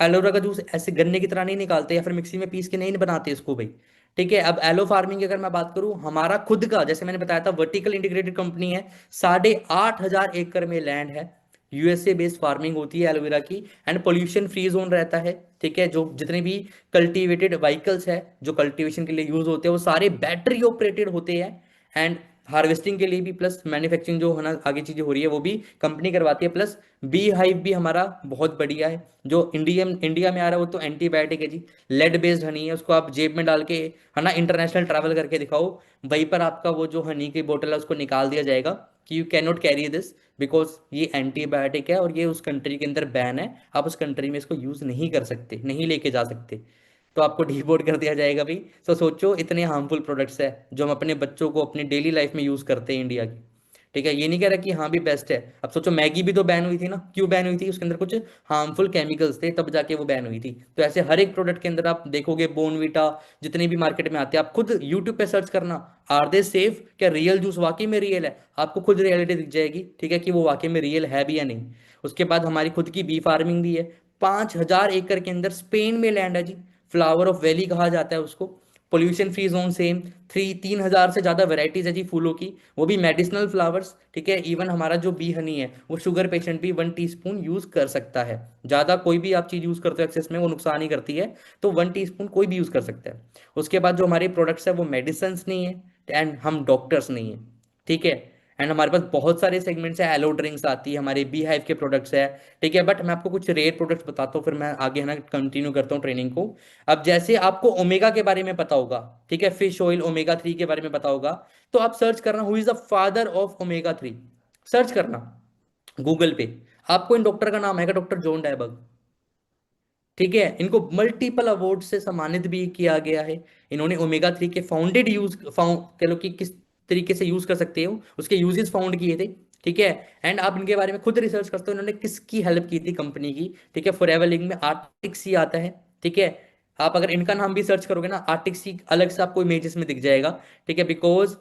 एलोवेरा का जूस ऐसे गन्ने की तरह नहीं निकालते या फिर मिक्सी में पीस के नहीं बनाते इसको भाई। ठीक है, अब एलो फार्मिंग की अगर मैं बात करूं, हमारा खुद का, जैसे मैंने बताया था, वर्टिकल इंटीग्रेटेड कंपनी है। 8,500 एकड़ में लैंड है। यूएसए बेस्ड फार्मिंग होती है एलोवेरा की। एंड पोल्यूशन फ्री जोन रहता है। ठीक है, जो जितने भी कल्टीवेटेड व्हीकल्स है जो कल्टीवेशन के लिए यूज होते हैं वो सारे बैटरी ऑपरेटेड होते हैं। एंड हार्वेस्टिंग के लिए भी, प्लस मैन्युफैक्चरिंग जो है ना आगे चीजें हो रही है वो भी कंपनी करवाती है। प्लस बी हाइव भी हमारा बहुत बढ़िया है। जो इंडिया में आ रहा है वो तो एंटीबायोटिक है जी। लेड बेस्ड हनी है, उसको आप जेब में डाल के है ना इंटरनेशनल ट्रैवल करके दिखाओ, वहीं पर आपका वो जो हनी की बोतल है उसको निकाल दिया जाएगा कि you can not carry this, because ये एंटीबायोटिक है और ये उस कंट्री के अंदर बैन है। आप उस कंट्री में इसको यूज नहीं कर सकते, नहीं लेके जा सकते, तो आपको डीपोर्ट कर दिया जाएगा भाई। तो सोचो, इतने हार्मफुल प्रोडक्ट्स है जो हम अपने बच्चों को अपनी डेली लाइफ में यूज करते हैं इंडिया की। ठीक है, ये नहीं कह रहा कि हाँ भी बेस्ट है। अब सोचो मैगी भी तो बैन हुई थी ना, क्यों बैन हुई थी? उसके अंदर कुछ हार्मफुल केमिकल्स थे, तब जाके वो बैन हुई थी। तो ऐसे हर एक प्रोडक्ट के अंदर आप देखोगे, बोर्नविटा जितने भी मार्केट में आते हैं, आप खुद यूट्यूब पे सर्च करना, आर दे सेफ, क्या रियल जूस वाकई में रियल है, आपको खुद रियलिटी दिख जाएगी, ठीक है, कि वो वाकई में रियल है भी या नहीं। उसके बाद हमारी खुद की बी फार्मिंग भी है, 5,000 एकड़ के अंदर स्पेन में लैंड है जी, फ्लावर ऑफ वैली कहा जाता है उसको। पोल्यूशन फ्री जोन सेम, 3,000 से ज्यादा वेराइटीज है जी फूलों की, वो भी मेडिसिनल फ्लावर्स, ठीक है। इवन हमारा जो बी हनी है वो शुगर पेशेंट भी 1 टीस्पून यूज कर सकता है। ज्यादा कोई भी आप चीज यूज करते हो एक्सेस में, वो नुकसान ही करती है। तो 1 टीस्पून कोई भी यूज कर सकता है। उसके बाद जो हमारे प्रोडक्ट्स है वो मेडिसिन नहीं है, एंड हम डॉक्टर्स नहीं है, ठीक है। एंड हमारे पास बहुत सारे सेगमेंट्स है, एलो ड्रिंक्स आती है, हमारे बी हाइव के प्रोडक्ट्स है, ठीक है। बट मैं आपको कुछ रेयर प्रोडक्ट्स बताता हूँ, फिर मैं आगे है ना कंटिन्यू करता हूँ ट्रेनिंग को। अब जैसे आपको ओमेगा के बारे में पता होगा, ठीक है, फिश ऑयल ओमेगा 3 के बारे में पता होगा, तो आप सर्च करना who is the father of omega 3, search करना गूगल पे। आपको इन डॉक्टर का नाम आएगा, डॉक्टर जॉन डायबर्ग, ठीक है। इनको मल्टीपल अवार्ड से सम्मानित भी किया गया है। इन्होंने ओमेगा 3 के फाउंडेड यूज फाउंड कह लो कि किस तरीके से यूज कर सकते हो, उसके यूजेस फाउंड किए थे, ठीक है। एंड आप इनके बारे में खुद रिसर्च करते हो, इन्होंने किसकी हेल्प की थी कंपनी की, ठीक है। फॉरएवर लिंक में आर्टिक सी आता है, ठीक है। आप अगर इनका नाम भी सर्च करोगे ना, आर्टिक सी अलग से आपको इमेजेस में दिख जाएगा, ठीक है। बिकॉज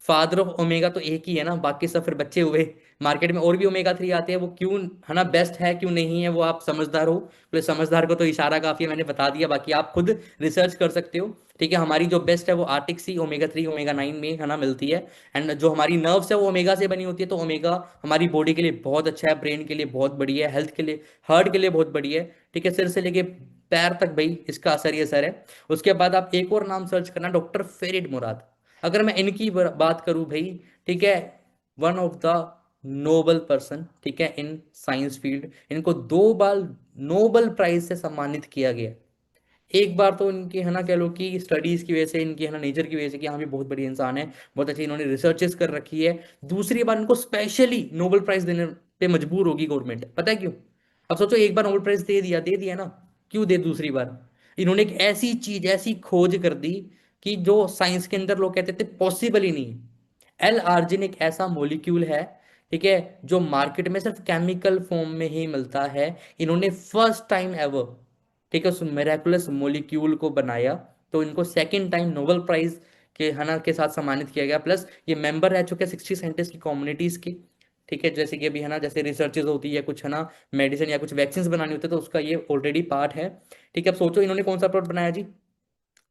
फादर ऑफ ओमेगा तो एक ही है ना, बाकी सब फिर बच्चे हुए। मार्केट में और भी ओमेगा 3 आते हैं, वो क्यों है ना बेस्ट है क्यों नहीं है, वो आप समझदार हो, तो समझदार को तो इशारा काफी है, मैंने बता दिया, बाकी आप खुद रिसर्च कर सकते हो, ठीक है। हमारी जो बेस्ट है वो आर्टिक सी ओमेगा 3 ओमेगा 9 में है ना मिलती है। एंड जो हमारी नर्व्स है वो ओमेगा से बनी होती है, तो ओमेगा हमारी बॉडी के लिए बहुत अच्छा है, ब्रेन के लिए बहुत बढ़िया है, हेल्थ के लिए, हार्ट के लिए बहुत बढ़िया है, ठीक है। सिर से लेके पैर तक भाई इसका असर ही असर है। उसके बाद आप एक और नाम सर्च करना, डॉक्टर फेरिड मुराद। अगर मैं इनकी बात करूं भाई, ठीक है, one of the Nobel person, ठीक है, इन साइंस फील्ड। इनको 2 बार नोबल प्राइज से सम्मानित किया गया। एक बार तो इनके है ना कह लो कि स्टडीज की वजह से, इनकी है ना नेचर की वजह से कि हाँ भी बहुत बड़ी इंसान है, बहुत अच्छी इन्होंने रिसर्चेस कर रखी है। दूसरी बार इनको स्पेशली नोबेल प्राइज देने पे मजबूर होगी गवर्नमेंट, पता है क्यों? अब सोचो, एक बार नोबेल प्राइज दे दिया ना, क्यों दे दूसरी बार? इन्होंने एक ऐसी चीज, ऐसी खोज कर दी कि जो साइंस के अंदर लोग कहते थे पॉसिबल ही नहीं है। एल आर्जिन एक ऐसा मोलिक्यूल है, ठीक है, जो मार्केट में सिर्फ केमिकल फॉर्म में ही मिलता है। इन्होंने फर्स्ट टाइम एवर, ठीक है, उस मेरेकुलस मोलिक्यूल को बनाया। तो इनको सेकंड टाइम नोबेल प्राइज के हना के साथ सम्मानित किया गया। प्लस ये मेंबर रह चुके हैं 60 साइंटिस्ट की कम्युनिटीज की, ठीक है। जैसे कि अभी है ना, जैसे रिसर्चेज होती है कुछ है ना, मेडिसिन या कुछ वैक्सीन बनानी होती है, तो उसका ये ऑलरेडी पार्ट है, ठीक है। अब सोचो इन्होंने कौन सा प्रोडक्ट बनाया जी,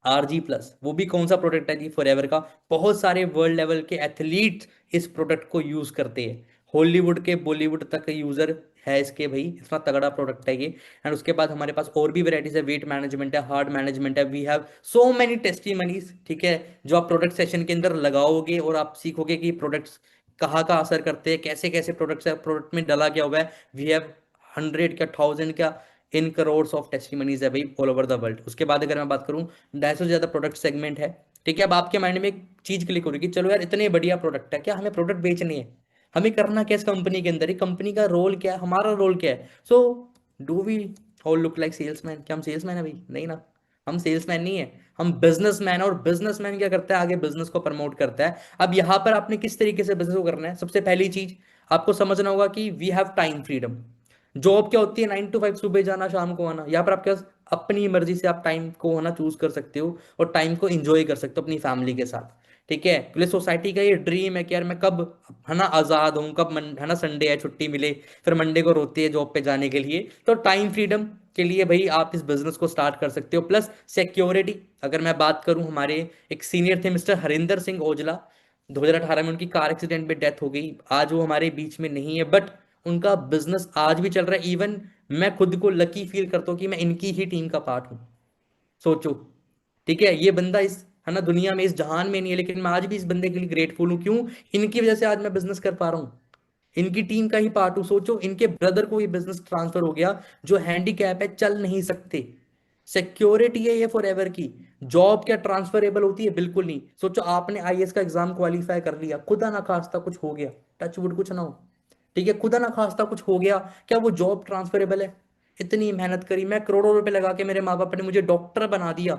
RG+। वो भी कौन सा प्रोडक्ट है जी, फॉरएवर का। बहुत सारे वर्ल्ड लेवल के एथलीट इस प्रोडक्ट को यूज करते हैं, हॉलीवुड के बॉलीवुड तक यूजर है इसके, भाई इतना तगड़ा प्रोडक्ट है ये। एंड उसके बाद हमारे पास और भी वेराइटीज है, वेट मैनेजमेंट है, हार्ट मैनेजमेंट है, we have so many testimonies, ठीक है, जो आप प्रोडक्ट सेशन के अंदर लगाओगे और आप सीखोगे कि प्रोडक्ट्स कहाँ का असर करते हैं, कैसे कैसे प्रोडक्ट्स है, प्रोडक्ट में डला क्या हुआ है। वी हैव 100 क्या 1000 क्या इन करोड़ ऑफ टेस्टिमनीज है भाई ऑल ओवर द वर्ल्ड। उसके बाद अगर मैं बात करूं, 250 से ज्यादा प्रोडक्ट सेगमेंट है, ठीक है। अब आपके माइंड में एक चीज क्लिक हो रही है कि चलो यार इतने बढ़िया प्रोडक्ट है, क्या हमें प्रोडक्ट बेचनी है, हमें करना क्या इस कंपनी के अंदर, कंपनी का रोल क्या है, हमारा रोल क्या है? So do we all look like salesman? क्या हम सेल्समैन है भाई? नहीं ना, हम सेल्समैन नहीं है, हम बिजनेसमैन। और बिजनेसमैन क्या करता है, आगे बिजनेस को प्रमोट करता है। अब यहां पर आपने किस तरीके से बिजनेस को करना है, सबसे पहली चीज आपको समझना होगा कि we have time freedom. Job क्या होती है, 9 to 5, सुबह जाना शाम को आना। यहाँ पर आपके पास अपनी मर्जी से आप टाइम को होना चूज कर सकते हो, और टाइम को एंजॉय कर सकते हो अपनी फैमिली के साथ, ठीक है। प्लस सोसाइटी का ये ड्रीम है कि यार मैं कब है ना आजाद हूँ, कब है ना संडे है छुट्टी मिले, फिर मंडे को रोती है जॉब पे जाने के लिए। तो टाइम फ्रीडम के लिए भाई आप इस बिजनेस को स्टार्ट कर सकते हो। प्लस सिक्योरिटी, अगर मैं बात करूं, हमारे एक सीनियर थे मिस्टर हरिंदर सिंह ओजला, 2018 में उनकी कार एक्सीडेंट में डेथ हो गई। आज वो हमारे बीच में नहीं है, बट उनका बिजनेस आज भी चल रहा है। इवन मैं खुद को लकी फील करता हूँ कि मैं इनकी ही टीम का पार्ट हूँ, सोचो, ठीक है। ये बंदा इस है ना दुनिया में, इस जहान में नहीं है, लेकिन मैं आज भी इस बंदे के लिए ग्रेटफुल हूँ। क्यों? इनकी वजह से आज मैं बिजनेस कर पा रहा हूँ, इनकी टीम का ही पार्ट हूँ। सोचो, इनके ब्रदर को ये बिजनेस ट्रांसफर हो गया, जो हैंडीकैप है, चल नहीं सकते। सिक्योरिटी है ये फॉर एवर की। जॉब क्या ट्रांसफरेबल होती है? बिल्कुल नहीं। सोचो आपने आईएएस का एग्जाम क्वालिफाई कर लिया, खुदा ना खास्ता कुछ हो गया, टच वुड कुछ ना हो, ठीक है, खुदा ना खास्ता कुछ हो गया, क्या वो जॉब ट्रांसफरेबल है? इतनी मेहनत करी, मैं करोड़ों रुपए लगा के, मेरे माँ बाप ने मुझे डॉक्टर बना दिया,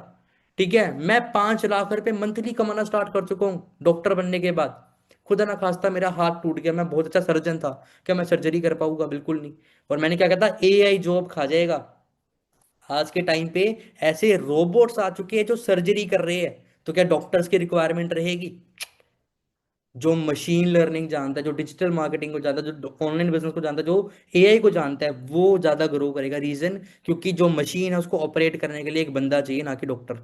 ठीक है। मैं 5 लाख रुपए मंथली कमाना स्टार्ट कर चुका हूँ डॉक्टर बनने के बाद। खुदा ना खास्ता मेरा हाथ टूट गया, मैं बहुत अच्छा सर्जन था, क्या मैं सर्जरी कर पाऊंगा? बिल्कुल नहीं। और मैंने क्या कहा था, एआई जॉब खा जाएगा। आज के टाइम पे ऐसे रोबोट्स आ चुके हैं जो सर्जरी कर रहे हैं, तो क्या डॉक्टर्स की रिक्वायरमेंट रहेगी? जो मशीन लर्निंग जानता है, जो डिजिटल मार्केटिंग को जानता है, जो ऑनलाइन बिजनेस को जानता है, जो एआई को जानता है, वो ज्यादा ग्रो करेगा। रीजन, क्योंकि जो मशीन है उसको ऑपरेट करने के लिए एक बंदा चाहिए, ना कि डॉक्टर।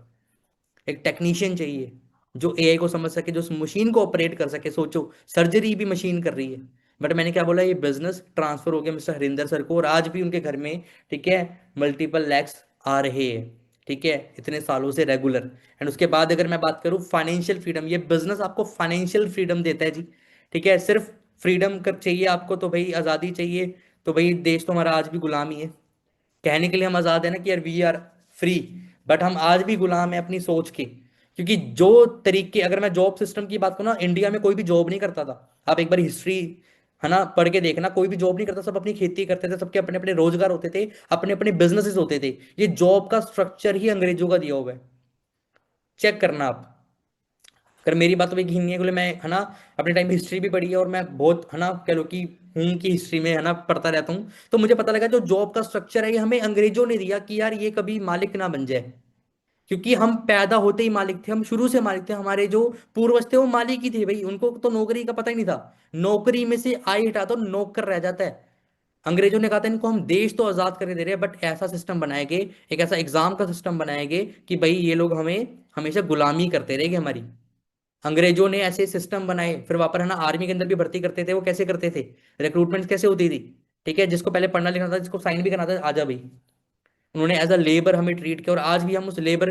एक टेक्नीशियन चाहिए जो एआई को समझ सके, जो उस मशीन को ऑपरेट कर सके। सोचो, सर्जरी भी मशीन कर रही है। बट मैंने क्या बोला, ये बिजनेस ट्रांसफर हो गया मिस्टर हरिंदर सर को, और आज भी उनके घर में, ठीक है, मल्टीपल लैक्स आ रहे हैं, ठीक है, इतने सालों से रेगुलर। एंड उसके बाद अगर मैं बात करूं फाइनेंशियल फ्रीडम, ये बिजनेस आपको फाइनेंशियल फ्रीडम देता है जी। ठीक है, सिर्फ फ्रीडम कर चाहिए आपको तो भाई, आजादी चाहिए तो भाई, देश तो हमारा आज भी गुलामी है। कहने के लिए हम आजाद है ना कि यार वी आर फ्री, बट हम आज भी गुलाम है अपनी सोच के। क्योंकि जो तरीके, अगर मैं जॉब सिस्टम की बात करूँ ना, इंडिया में कोई भी जॉब नहीं करता था। आप एक बार हिस्ट्री है ना पढ़ के देखना, कोई भी जॉब नहीं करता, सब अपनी खेती करते थे, सबके अपने अपने रोजगार होते थे, अपने अपने बिजनेसेस होते थे। ये जॉब का स्ट्रक्चर ही अंग्रेजों का दिया हुआ है, चेक करना आप। अगर मेरी बात पे यकीन नहीं है, बोले मैं है ना अपने टाइम में हिस्ट्री भी पढ़ी है, और मैं बहुत है ना कह लो कि हूँ कि हिस्ट्री में है ना पढ़ता रहता हूँ, तो मुझे पता लगा जो जॉब का स्ट्रक्चर है ये हमें अंग्रेजों ने दिया कि यार ये कभी मालिक ना बन जाए। क्योंकि हम पैदा होते ही मालिक थे, हम शुरू से मालिक थे, हमारे जो पूर्वज थे वो मालिक ही थे भाई, उनको तो नौकरी का पता ही नहीं था। नौकरी में से आई हटा तो नौकर रह जाता है। अंग्रेजों ने कहा था इनको हम देश तो आजाद करके दे रहे हैं, बट ऐसा सिस्टम बनाएंगे, एक ऐसा एग्जाम का सिस्टम बनाएंगे कि भाई ये लोग हमें हमेशा गुलामी करते रहेंगे हमारी। अंग्रेजों ने ऐसे सिस्टम बनाए, फिर वहां पर है ना आर्मी के अंदर भी भर्ती करते थे, वो कैसे करते थे, रिक्रूटमेंट कैसे होती थी? ठीक है, जिसको पहले पढ़ना लिखना था, जिसको साइन भी करना था, आजा भाई। उन्होंने एज अ लेबर हमें ट्रीट किया, और आज भी हम उस लेबर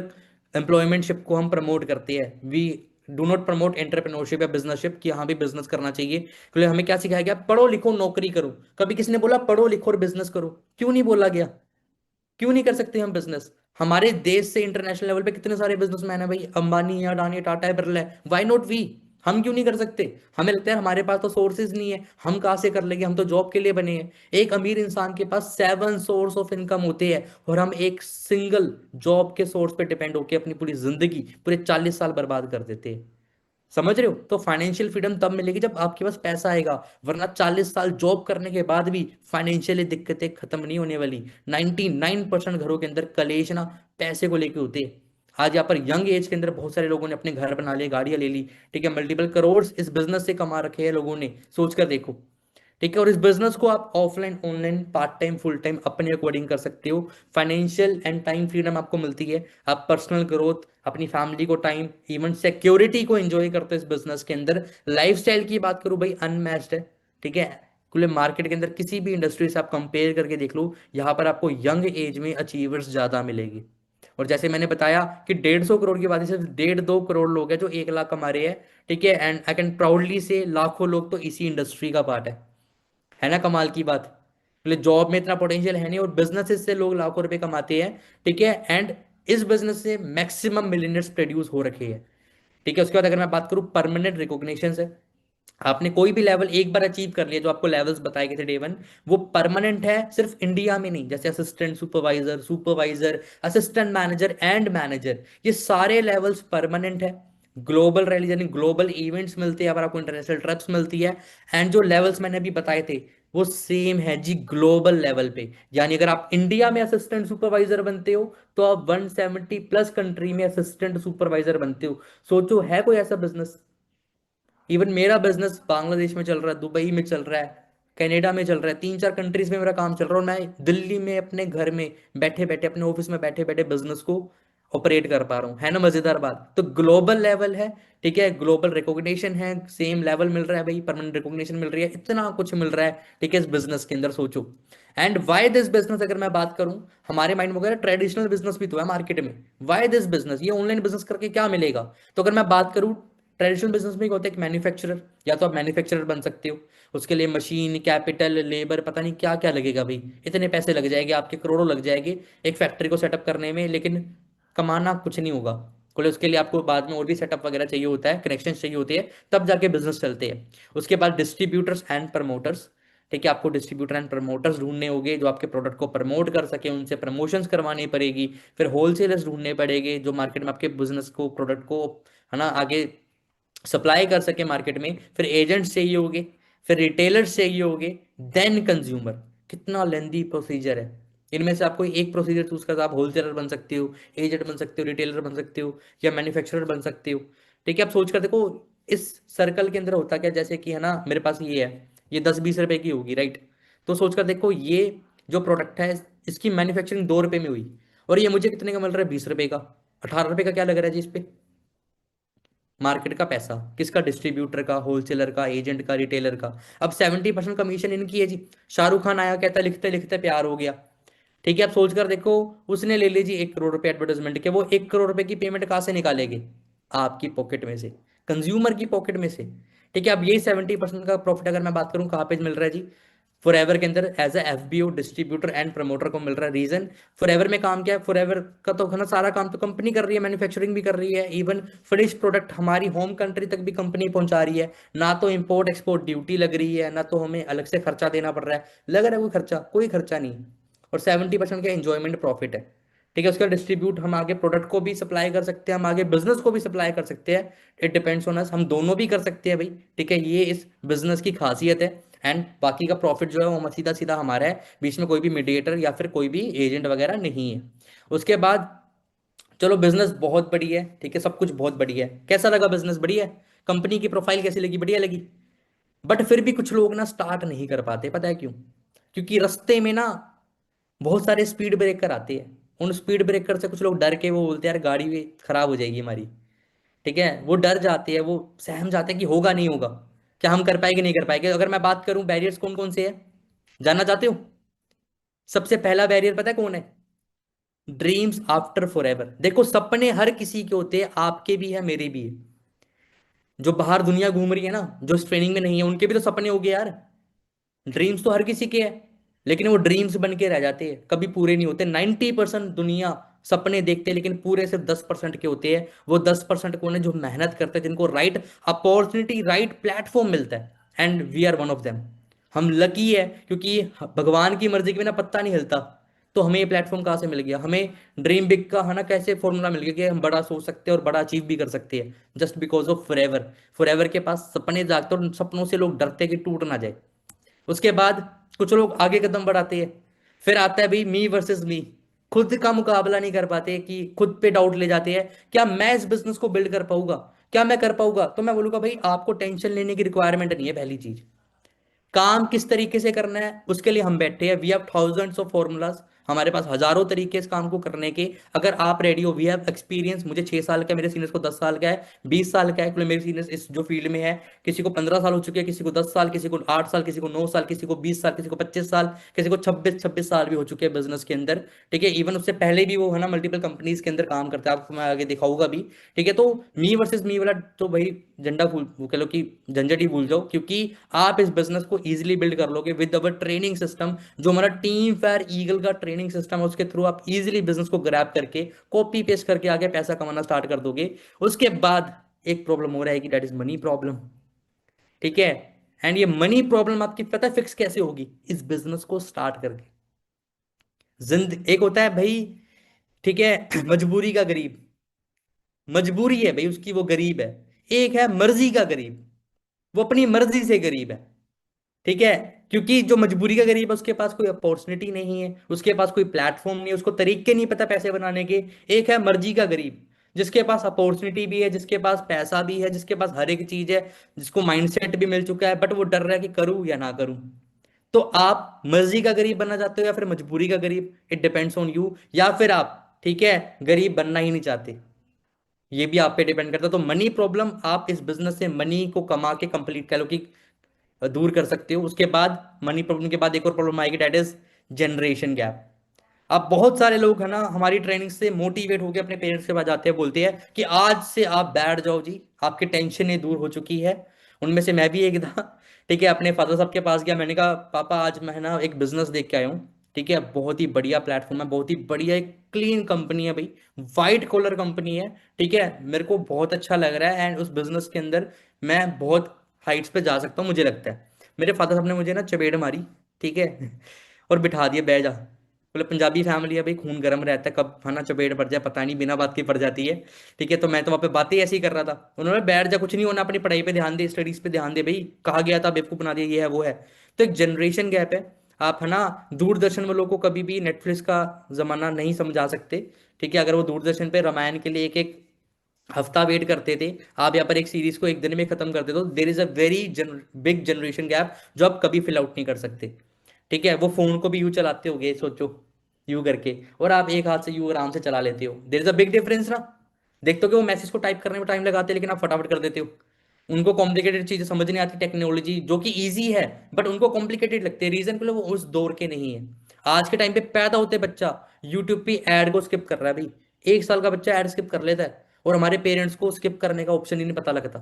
एम्प्लॉयमेंटशिप को हम प्रमोट करते हैं। We do not promote entrepreneurship या बिजनेसशिप, कि हाँ भी बिजनेस करना चाहिए, क्योंकि हमें क्या सिखाया गया, पढ़ो लिखो नौकरी करो। कभी किसी ने बोला पढ़ो लिखो और बिजनेस करो? क्यों नहीं बोला गया? क्यों नहीं कर सकते हम बिजनेस? हमारे देश से इंटरनेशनल लेवल पे कितने सारे बिजनेसमैन है भाई, अंबानी है, अडानी है, टाटा है, बिरला है, व्हाई नॉट वी? हम क्यों नहीं कर सकते? हमें लगता है हमारे पास तो सोर्सेज नहीं है, हम कहाँ से कर लेंगे, हम तो जॉब के लिए बने हैं। एक अमीर इंसान के पास 7 सोर्स ऑफ इनकम होते हैं, और हम एक सिंगल जॉब के सोर्स पे डिपेंड होकर अपनी पूरी जिंदगी, पूरे 40 साल बर्बाद कर देते हैं। समझ रहे हो? तो फाइनेंशियल फ्रीडम तब मिलेगी जब आपके पास पैसा आएगा, वरना 40 साल जॉब करने के बाद भी फाइनेंशियली दिक्कतें खत्म नहीं होने वाली। 99% घरों के अंदर कलेश ना पैसे को लेके होते हैं। आज यहाँ पर यंग एज के अंदर बहुत सारे लोगों ने अपने घर बना लिए, गाड़ियां ले ली, ठीक है, मल्टीपल करोड़ इस बिजनेस से कमा रखे हैं लोगों ने, सोच कर देखो। ठीक है, और इस बिजनेस को आप offline online part time full time अपने अकॉर्डिंग कर सकते हो। फाइनेंशियल एंड टाइम फ्रीडम आपको मिलती है, आप पर्सनल ग्रोथ, अपनी फैमिली को टाइम, इवन सिक्योरिटी को एंजॉय करते हो इस बिजनेस के अंदर। लाइफस्टाइल की बात करूं भाई, अनमैच्ड है। ठीक है, खुले मार्केट के अंदर किसी भी इंडस्ट्री से आप कंपेयर करके देख लो, यहाँ पर आपको यंग एज में अचीवर्स ज्यादा मिलेगी। और जैसे मैंने बताया कि 150 करोड़ की बात है, सिर्फ 1.5 2 करोड़ लोग हैं जो 1 लाख कमा रहे हैं। ठीक है, एंड आई कैन प्राउडली से लाखों लोग तो इसी इंडस्ट्री का पार्ट है ना? कमाल की बात। बोले जॉब में इतना पोटेंशियल है नहीं, और बिजनेसेस से लोग लाखों रुपए कमाते हैं। ठीक है, एंड इस बिजनेस से मैक्सिमम मिलियनर्स प्रोड्यूस हो रखे हैं। ठीक है, उसके बाद अगर मैं बात करूं परमानेंट रिकॉग्निशन से, आपने कोई भी लेवल एक बार अचीव कर लिया, जो आपको लेवल्स बताए गए थे डे 1, वो परमानेंट है, सिर्फ इंडिया में नहीं। जैसे assistant supervisor, supervisor, assistant manager and manager, ये सारे लेवल्स परमानेंट है। ग्लोबल रैली यानी ग्लोबल इवेंट्स मिलते हैं, अगर आपको इंटरनेशनल ट्रिप्स मिलती है। एंड जो लेवल्स मैंने अभी बताए थे वो सेम है जी ग्लोबल लेवल पे। यानी अगर आप इंडिया में असिस्टेंट सुपरवाइजर बनते हो, तो आप 170+ कंट्री में असिस्टेंट सुपरवाइजर बनते हो। सोचो, है कोई ऐसा बिजनेस? इवन मेरा बिजनेस बांग्लादेश में चल रहा है, दुबई में चल रहा है, कनाडा में चल रहा है, 3 4 कंट्रीज में मेरा काम चल रहा है, और मैं दिल्ली में अपने घर में बैठे बैठे, अपने ऑफिस में बैठे बैठे बिजनेस को ऑपरेट कर पा रहा हूँ। है ना मजेदार बात? तो ग्लोबल लेवल है, ठीक है, ग्लोबल रिकॉग्निशन है, सेम लेवल मिल रहा है भाई, परमानेंट रिकॉग्निशन मिल रही है, इतना कुछ मिल रहा है। ठीक है, इस बिजनेस के अंदर सोचो। एंड वाई दिस बिजनेस, अगर मैं बात करूं, हमारे माइंड में वगैरह ट्रेडिशनल बिजनेस भी तो है मार्केट में, वाई दिस बिजनेस, ये ऑनलाइन बिजनेस करके क्या मिलेगा? तो अगर मैं बात करूं, ट्रेडिशनल बिजनेस में क्या होता है, एक मैन्युफैक्चरर, या तो आप मैन्युफैक्चरर बन सकते हो। उसके लिए मशीन, कैपिटल, लेबर, पता नहीं क्या क्या लगेगा भाई, इतने पैसे लग जाएंगे आपके, करोड़ों लग जाएंगे एक फैक्ट्री को सेटअप करने में, लेकिन कमाना कुछ नहीं होगा। बोले उसके लिए आपको बाद में और भी सेटअप वगैरह चाहिए होता है, कनेक्शन चाहिए होते हैं, तब जाके बिजनेस चलते हैं। उसके बाद डिस्ट्रीब्यूटर्स एंड प्रमोटर्स। ठीक है, आपको डिस्ट्रीब्यूटर एंड प्रमोटर्स ढूंढने होंगे जो आपके प्रोडक्ट को प्रमोट कर सके, उनसे प्रमोशंस करवानी पड़ेगी। फिर होलसेलर्स ढूंढने पड़ेंगे जो मार्केट में आपके बिजनेस को, प्रोडक्ट को है ना आगे सप्लाई कर सके मार्केट में, फिर एजेंट्स चाहिए होंगे, फिर रिटेलर्स चाहिए होंगे, देन कंज्यूमर। कितना लेंदी प्रोसीजर है। इनमें से आप कोई एक प्रोसीजर चूज कर, आप होलसेलर बन सकते हो, एजेंट बन सकते हो, रिटेलर बन सकते हो, या मैन्युफैक्चरर बन सकते हो। ठीक है, आप सोच कर देखो इस सर्कल के अंदर होता क्या, जैसे कि है ना मेरे पास ये है, ये 10-20 रुपए की होगी, राइट। तो सोच कर देखो ये जो प्रोडक्ट है इसकी मैन्युफैक्चरिंग 2 रुपए में हुई, और ये मुझे कितने का मिल रहा है, 20 रुपए का। 18 रुपए का क्या लग रहा है जी इस पे, मार्केट का पैसा। किसका, डिस्ट्रीब्यूटर का, होलसेलर का, एजेंट का, रिटेलर का। अब 70% कमीशन इनकी है जी। शाहरुख खान आया, कहता लिखते लिखते प्यार हो गया। ठीक है, आप सोच कर देखो, उसने ले ली जी 1 करोड़ रुपए एडवर्टाइजमेंट के, वो 1 करोड़ रुपए की पेमेंट कहाँ से निकालेंगे, आपकी पॉकेट में से, कंज्यूमर की पॉकेट में से। ठीक है, अब यही 70% का प्रॉफिट अगर मैं बात करूं कहाँ पे मिल रहा है जी, फॉरएवर के अंदर as a FBO, distributor and promoter को मिल रहा है। रीजन, फॉरएवर में काम क्या है, फॉरएवर का तो है ना सारा काम तो कंपनी कर रही है, मैन्युफैक्चरिंग भी कर रही है, इवन फिनिश प्रोडक्ट हमारी होम कंट्री तक भी कंपनी पहुंचा रही है। ना तो इंपोर्ट एक्सपोर्ट ड्यूटी लग रही है, ना तो हमें अलग से खर्चा देना पड़ रहा है। लग रहा है कोई खर्चा, कोई खर्चा नहीं। और 70% का एंजॉयमेंट प्रॉफिट है। ठीक है, उसका डिस्ट्रीब्यूट हम आगे प्रोडक्ट को भी सप्लाई कर सकते हैं, हम आगे बिजनेस को भी सप्लाई कर सकते हैं। इट डिपेंड्स ऑन अस, हम दोनों भी कर सकते हैं भाई। ठीक है, ये इस बिजनेस की खासियत है। एंड बाकी का प्रॉफिट जो है वो सीधा सीधा हमारा है, बीच में कोई भी मीडिएटर या फिर कोई भी एजेंट वगैरह नहीं है। उसके बाद चलो बिजनेस बहुत बढ़िया है, ठीक है, सब कुछ बहुत बढ़िया है। कैसा लगा बिजनेस, बढ़िया है। कंपनी की प्रोफाइल कैसी लगी, बढ़िया लगी। बट फिर भी कुछ लोग ना स्टार्ट नहीं कर पाते, पता है क्यों? क्योंकि रास्ते में ना बहुत सारे स्पीड ब्रेकर आते हैं। उन स्पीड ब्रेकर से कुछ लोग डर के वो बोलते हैं यार गाड़ी भी खराब हो जाएगी हमारी। ठीक है, वो डर जाते हैं, वो सहम जाते हैं कि होगा नहीं होगा, क्या हम कर पाएंगे नहीं कर पाएंगे। अगर मैं बात करूं बैरियर्स कौन कौन से है, जानना चाहते हो? सबसे पहला बैरियर पता है कौन है? Dreams after forever. देखो सपने हर किसी के होते हैं, आपके भी है, मेरे भी है। जो बाहर दुनिया घूम रही है ना, जो इस ट्रेनिंग में नहीं है, उनके भी तो सपने हो गए यार। ड्रीम्स तो हर किसी के हैं, लेकिन वो ड्रीम्स बन के रह जाते हैं, कभी पूरे नहीं होते। 90% दुनिया सपने देखते हैं, लेकिन पूरे सिर्फ 10% के होते हैं। वो 10% कौन है, जो मेहनत करते हैं, जिनको राइट अपॉर्चुनिटी, राइट प्लेटफॉर्म मिलता है। And we are one of them. हम लकी है, क्योंकि भगवान की मर्जी के बिना पत्ता नहीं हिलता। तो हमें ये प्लेटफॉर्म कहाँ से मिल गया, हमें ड्रीम बिग का है ना कैसे फॉर्मूला मिल गया कि हम बड़ा सोच सकते हैं और बड़ा अचीव भी कर सकते हैं, just because of forever. Forever के पास सपने जागते हैं, और उन सपनों से लोग डरते हैं कि टूट ना जाए। उसके बाद कुछ लोग आगे कदम बढ़ाते हैं। फिर आता है भाई मी वर्सेस मी। खुद का मुकाबला नहीं कर पाते, कि खुद पे डाउट ले जाते हैं, क्या मैं इस बिजनेस को बिल्ड कर पाऊंगा, क्या मैं कर पाऊंगा? तो मैं बोलूंगा भाई आपको टेंशन लेने की रिक्वायरमेंट नहीं है। पहली चीज, काम किस तरीके से करना है उसके लिए हम बैठे हैं। We have thousands of formulas, हमारे पास हजारों तरीके इस काम को करने के। अगर आप रेडी हो, वी हैव एक्सपीरियंस। मुझे 6 साल का, मेरे सीनियर्स को 10 साल का है, 20 साल का है, क्योंकि मेरे सीनियर्स इस जो फील्ड में है, किसी को 15 साल हो चुके हैं, किसी को 10 साल, किसी को 8 साल, किसी को 9 साल, किसी को 20 साल, किसी को 25 साल, किसी को 26-26 साल भी हो चुके हैं बिजनेस के अंदर। ठीक है, इवन उससे पहले भी वो है ना मल्टीपल कंपनीज के अंदर काम करते हैं, आपको मैं आगे दिखाऊंगा भी। ठीक है, तो मी वर्सेस मी वाला तो भाई झंडा फूल वो कह लो कि झंझट ही भूल जाओ, क्योंकि आप इस बिजनेस को इजीली बिल्ड कर लोगे विद अवर ट्रेनिंग सिस्टम। जो हमारा टीम फेयर ईगल का ट्रेनिंग सिस्टम है, उसके थ्रू आप इजीली बिजनेस को ग्रैब करके कॉपी पेस्ट करके आगे पैसा कमाना स्टार्ट कर दोगे। उसके बाद एक प्रॉब्लम हो रहेगी, दैट इज मनी प्रॉब्लम। ठीक है, एंड ये मनी प्रॉब्लम आपकी पता है फिक्स कैसे होगी, इस बिजनेस को स्टार्ट करके। जिंद एक होता है भाई, ठीक है, मजबूरी का गरीब, मजबूरी है भाई उसकी, वो गरीब है। एक है मर्जी का गरीब, वो अपनी मर्जी से गरीब है। ठीक है, क्योंकि जो मजबूरी का गरीब है उसके पास कोई अपॉर्चुनिटी नहीं है, उसके पास कोई प्लेटफॉर्म नहीं है, उसको तरीके नहीं पता पैसे बनाने के। एक है मर्जी का गरीब, जिसके पास अपॉर्चुनिटी भी है, जिसके पास पैसा भी है, जिसके पास हर एक चीज है, जिसको माइंडसेट भी मिल चुका है, बट वो डर रहा है कि करूं या ना करूं। तो आप मर्जी का गरीब बनना चाहते हो या फिर मजबूरी का गरीब, इट डिपेंड्स ऑन यू। या फिर आप, ठीक है, गरीब बनना ही नहीं चाहते, ये भी आप पे डिपेंड करता है। तो मनी प्रॉब्लम आप इस बिजनेस से मनी को कमा के कंप्लीट कर लो कि दूर कर सकते हो। उसके बाद मनी प्रॉब्लम के बाद एक और प्रॉब्लम आएगी, डेट इज जनरेशन गैप। अब बहुत सारे लोग है ना हमारी ट्रेनिंग से मोटिवेट होकर अपने पेरेंट्स के पास जाते हैं, बोलते हैं कि आज से आप बैठ जाओ जी, आपकी टेंशन दूर हो चुकी है। उनमें से मैं भी एक था। ठीक है, अपने फादर साहब के पास गया, मैंने कहा पापा आज मैं ना एक बिजनेस देख के आया हूँ। ठीक है, बहुत ही बढ़िया प्लेटफॉर्म है, बहुत ही बढ़िया एक क्लीन कंपनी है भाई, वाइट कॉलर कंपनी है। ठीक है, मेरे को बहुत अच्छा लग रहा है, एंड उस बिजनेस के अंदर मैं बहुत हाइट्स पे जा सकता हूँ मुझे लगता है। मेरे फादर साहब ने मुझे ना चपेट मारी, ठीक है, और बिठा दिया, बैठ जा। बोले पंजाबी फैमिली है भाई, खून गर्म रहता है, कब खाना चपेट पड़ जाए पता नहीं, बिना बात की पड़ जाती है। ठीक है, तो मैं तो वहाँ पे बातें ऐसी ही कर रहा था, उन्होंने बैठ जा, कुछ नहीं होना, अपनी पढ़ाई पे ध्यान दे, स्टडीज पे ध्यान दे भाई, कहा गया था बेवकूफ बना दिया, ये है वो है। तो एक जनरेशन गैप है। आप है ना, दूरदर्शन वालों को कभी भी नेटफ्लिक्स का जमाना नहीं समझा सकते। ठीक है, अगर वो दूरदर्शन पे रामायण के लिए एक एक हफ्ता वेट करते थे, आप यहाँ पर एक सीरीज को एक दिन में खत्म करते, तो there is a very big generation gap जो आप कभी फिल आउट नहीं कर सकते। ठीक है, वो फोन को भी यूं चलाते होगे सोचो, यूं करके, और आप एक हाथ से यूं आराम से चला लेते हो, there is a big difference ना। देखते हो कि वो मैसेज को टाइप करने में टाइम लगाते हैं, लेकिन आप फटाफट कर देते हो। उनको कॉम्प्लिकेटेड चीजें समझ नहीं आती, टेक्नोलॉजी जो कि इजी है बट उनको कॉम्प्लिकेटेड लगते हैं, रीजन के लिए वो उस दौर के नहीं है। आज के टाइम पे पैदा होते बच्चा यूट्यूब पे ऐड को स्किप कर रहा है भाई, 1 साल का बच्चा ऐड स्किप कर लेता है, और हमारे पेरेंट्स को स्किप करने का ऑप्शन ही नहीं पता लगता।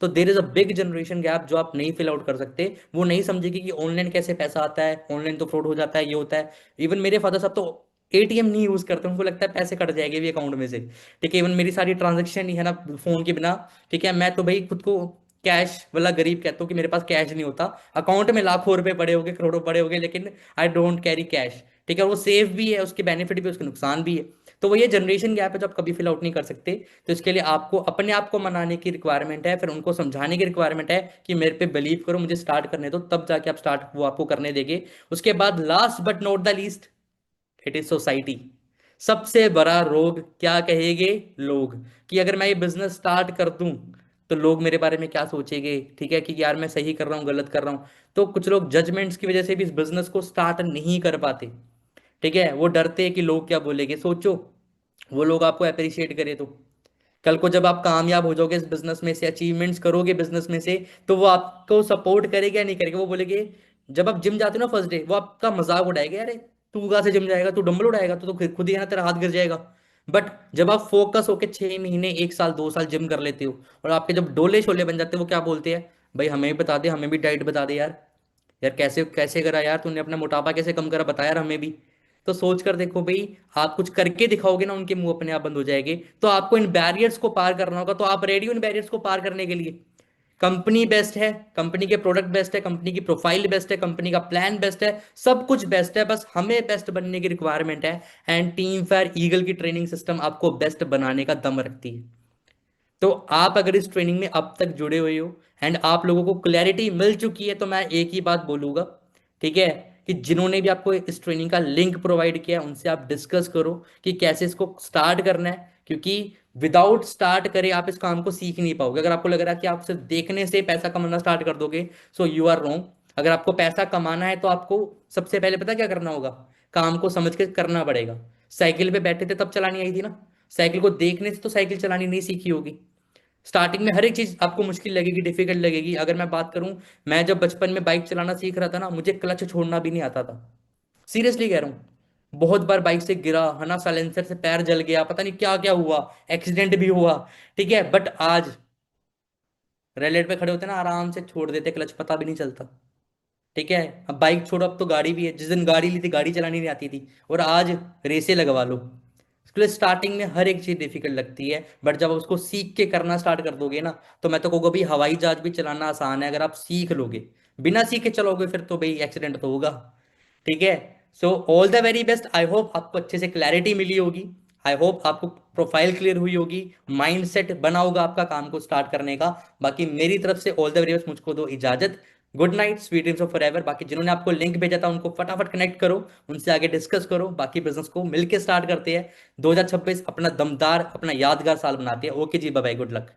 तो there is a big generation gap जो आप नहीं फिल आउट कर सकते। वो नहीं समझेगी कि ऑनलाइन कैसे पैसा आता है, ऑनलाइन तो फ्रॉड हो जाता है, ये होता है। इवन मेरे फादर साहब तो एटीएम नहीं यूज करते, उनको लगता है पैसे कट जाएंगे भी अकाउंट में से। ठीक है, इवन मेरी सारी ट्रांजेक्शन ही है ना फोन के बिना। ठीक है, मैं तो भाई खुद को कैश वाला गरीब कहता हूँ कि मेरे पास कैश नहीं होता, अकाउंट में लाखों रुपए पड़े होंगे, करोड़ों पड़े होंगे, लेकिन आई डोंट कैरी कैश। ठीक है, वो सेफ भी है, उसके बेनिफिट भी, उसके नुकसान भी है। तो वो ये जनरेशन गैप है जो आप कभी फिल आउट नहीं कर सकते। तो इसके लिए आपको अपने आप को मनाने की रिक्वायरमेंट है, फिर उनको समझाने की रिक्वायरमेंट है कि मेरे पे बिलीव करो, मुझे स्टार्ट करने दो, तब जाके आप स्टार्ट वो आपको करने देंगे। उसके बाद last but not the least, it is society. सबसे बड़ा रोग क्या कहेंगे लोग, कि अगर मैं ये बिजनेस स्टार्ट कर दूं तो लोग मेरे बारे में क्या सोचेंगे। ठीक है, कि यार मैं सही कर रहा हूँ गलत कर रहा हूँ। तो कुछ लोग जजमेंट्स की वजह से भी इस बिजनेस को स्टार्ट नहीं कर पाते। ठीक है, वो डरते हैं कि लोग क्या बोलेंगे। सोचो, वो लोग आपको अप्रिशिएट करें तो कल को जब आप कामयाब हो जाओगे इस बिजनेस में से, अचीवमेंट्स करोगे बिजनेस में से, तो वो आपको सपोर्ट करेगा या नहीं करेगा। वो बोलेंगे, जब आप जिम जाते हो ना फर्स्ट डे, वो आपका मजाक उड़ाएगा, अरे तू कहाँ से जिम जाएगा, तू डंबल उड़ाएगा, तो खुद खुद ही है ना, तेरा हाथ गिर जाएगा। बट जब आप फोकस होके 6 महीने 1 साल 2 साल जिम कर लेते हो, और आपके जब डोले शोले बन जाते हो, वो क्या बोलते हैं, भाई हमें भी बता दे, हमें भी डाइट बता दे यार, यार कैसे कैसे करा यार तूने, अपना मोटापा कैसे कम करा, बता यार हमें भी। तो सोच कर देखो भाई, आप कुछ करके दिखाओगे ना, उनके मुंह अपने आप बंद हो जाएंगे। तो आपको इन बैरियर्स को पार करना होगा, तो आप रेडी हो इन बैरियर्स को पार करने के लिए। कंपनी बेस्ट है, कंपनी के प्रोडक्ट बेस्ट है, कंपनी की प्रोफाइल बेस्ट है, कंपनी का प्लान बेस्ट है, सब कुछ बेस्ट है, बस हमें बेस्ट बनने की रिक्वायरमेंट है। एंड टीम फेयर ईगल की ट्रेनिंग सिस्टम आपको बेस्ट बनाने का दम रखती है। तो आप अगर इस ट्रेनिंग में अब तक जुड़े हुए हो एंड आप लोगों को क्लैरिटी मिल चुकी है, तो मैं एक ही बात बोलूंगा, ठीक है, कि जिन्होंने भी आपको इस ट्रेनिंग का लिंक प्रोवाइड किया है, उनसे आप डिस्कस करो कि कैसे इसको स्टार्ट करना है। क्योंकि विदाउट स्टार्ट करे आप इस काम को सीख नहीं पाओगे। अगर आपको लग रहा है कि आप सिर्फ देखने से पैसा कमाना स्टार्ट कर दोगे, सो यू आर रॉन्ग। अगर आपको पैसा कमाना है तो आपको सबसे पहले पता क्या करना होगा, काम को समझ के करना पड़ेगा। साइकिल पे बैठे थे तब चलानी आई थी ना, साइकिल को देखने से तो साइकिल चलानी नहीं सीखी होगी। स्टार्टिंग में हर एक चीज आपको मुश्किल लगेगी, डिफिकल्ट लगेगी। अगर मैं बात करूं, मैं जब बचपन में बाइक चलाना सीख रहा था ना, मुझे क्लच छोड़ना भी नहीं आता था। सीरियसली कह रहा हूं, बहुत बार बाइक से गिरा है ना, साइलेंसर से पैर जल गया, पता नहीं क्या क्या हुआ, एक्सीडेंट भी हुआ। ठीक है, बट आज रेड लाइट पे खड़े होते ना, आराम से छोड़ देते क्लच, पता भी नहीं चलता। ठीक है, अब बाइक छोड़ो, अब तो गाड़ी भी है, जिस दिन गाड़ी ली थी गाड़ी चलानी नहीं आती थी, और आज रेसे लगवा लो। इसके लिए स्टार्टिंग में हर एक चीज डिफिकल्ट लगती है, बट जब उसको सीख के करना स्टार्ट कर दोगे ना, तो मैं तो कहूँगा भाई, हवाई जहाज भी चलाना आसान है अगर आप सीख लोगे। बिना सीखे चलोगे फिर तो भाई एक्सीडेंट तो होगा। ठीक है, so all the very best. I hope आपको अच्छे से क्लैरिटी मिली होगी, आई होप आपको प्रोफाइल क्लियर हुई होगी, माइंड सेट बना होगा आपका काम को स्टार्ट करने का। बाकी मेरी तरफ से ऑल द वेरी बेस्ट, मुझको दो इजाजत। Good night, sweet dreams of forever. बाकी जिन्होंने आपको लिंक भेजा था उनको फटाफट कनेक्ट करो, उनसे आगे डिस्कस करो, बाकी बिजनेस को मिलके स्टार्ट करते हैं। 2026 अपना दमदार, अपना यादगार साल बनाते हैं। ओके जी, बाय बाय, गुड लक।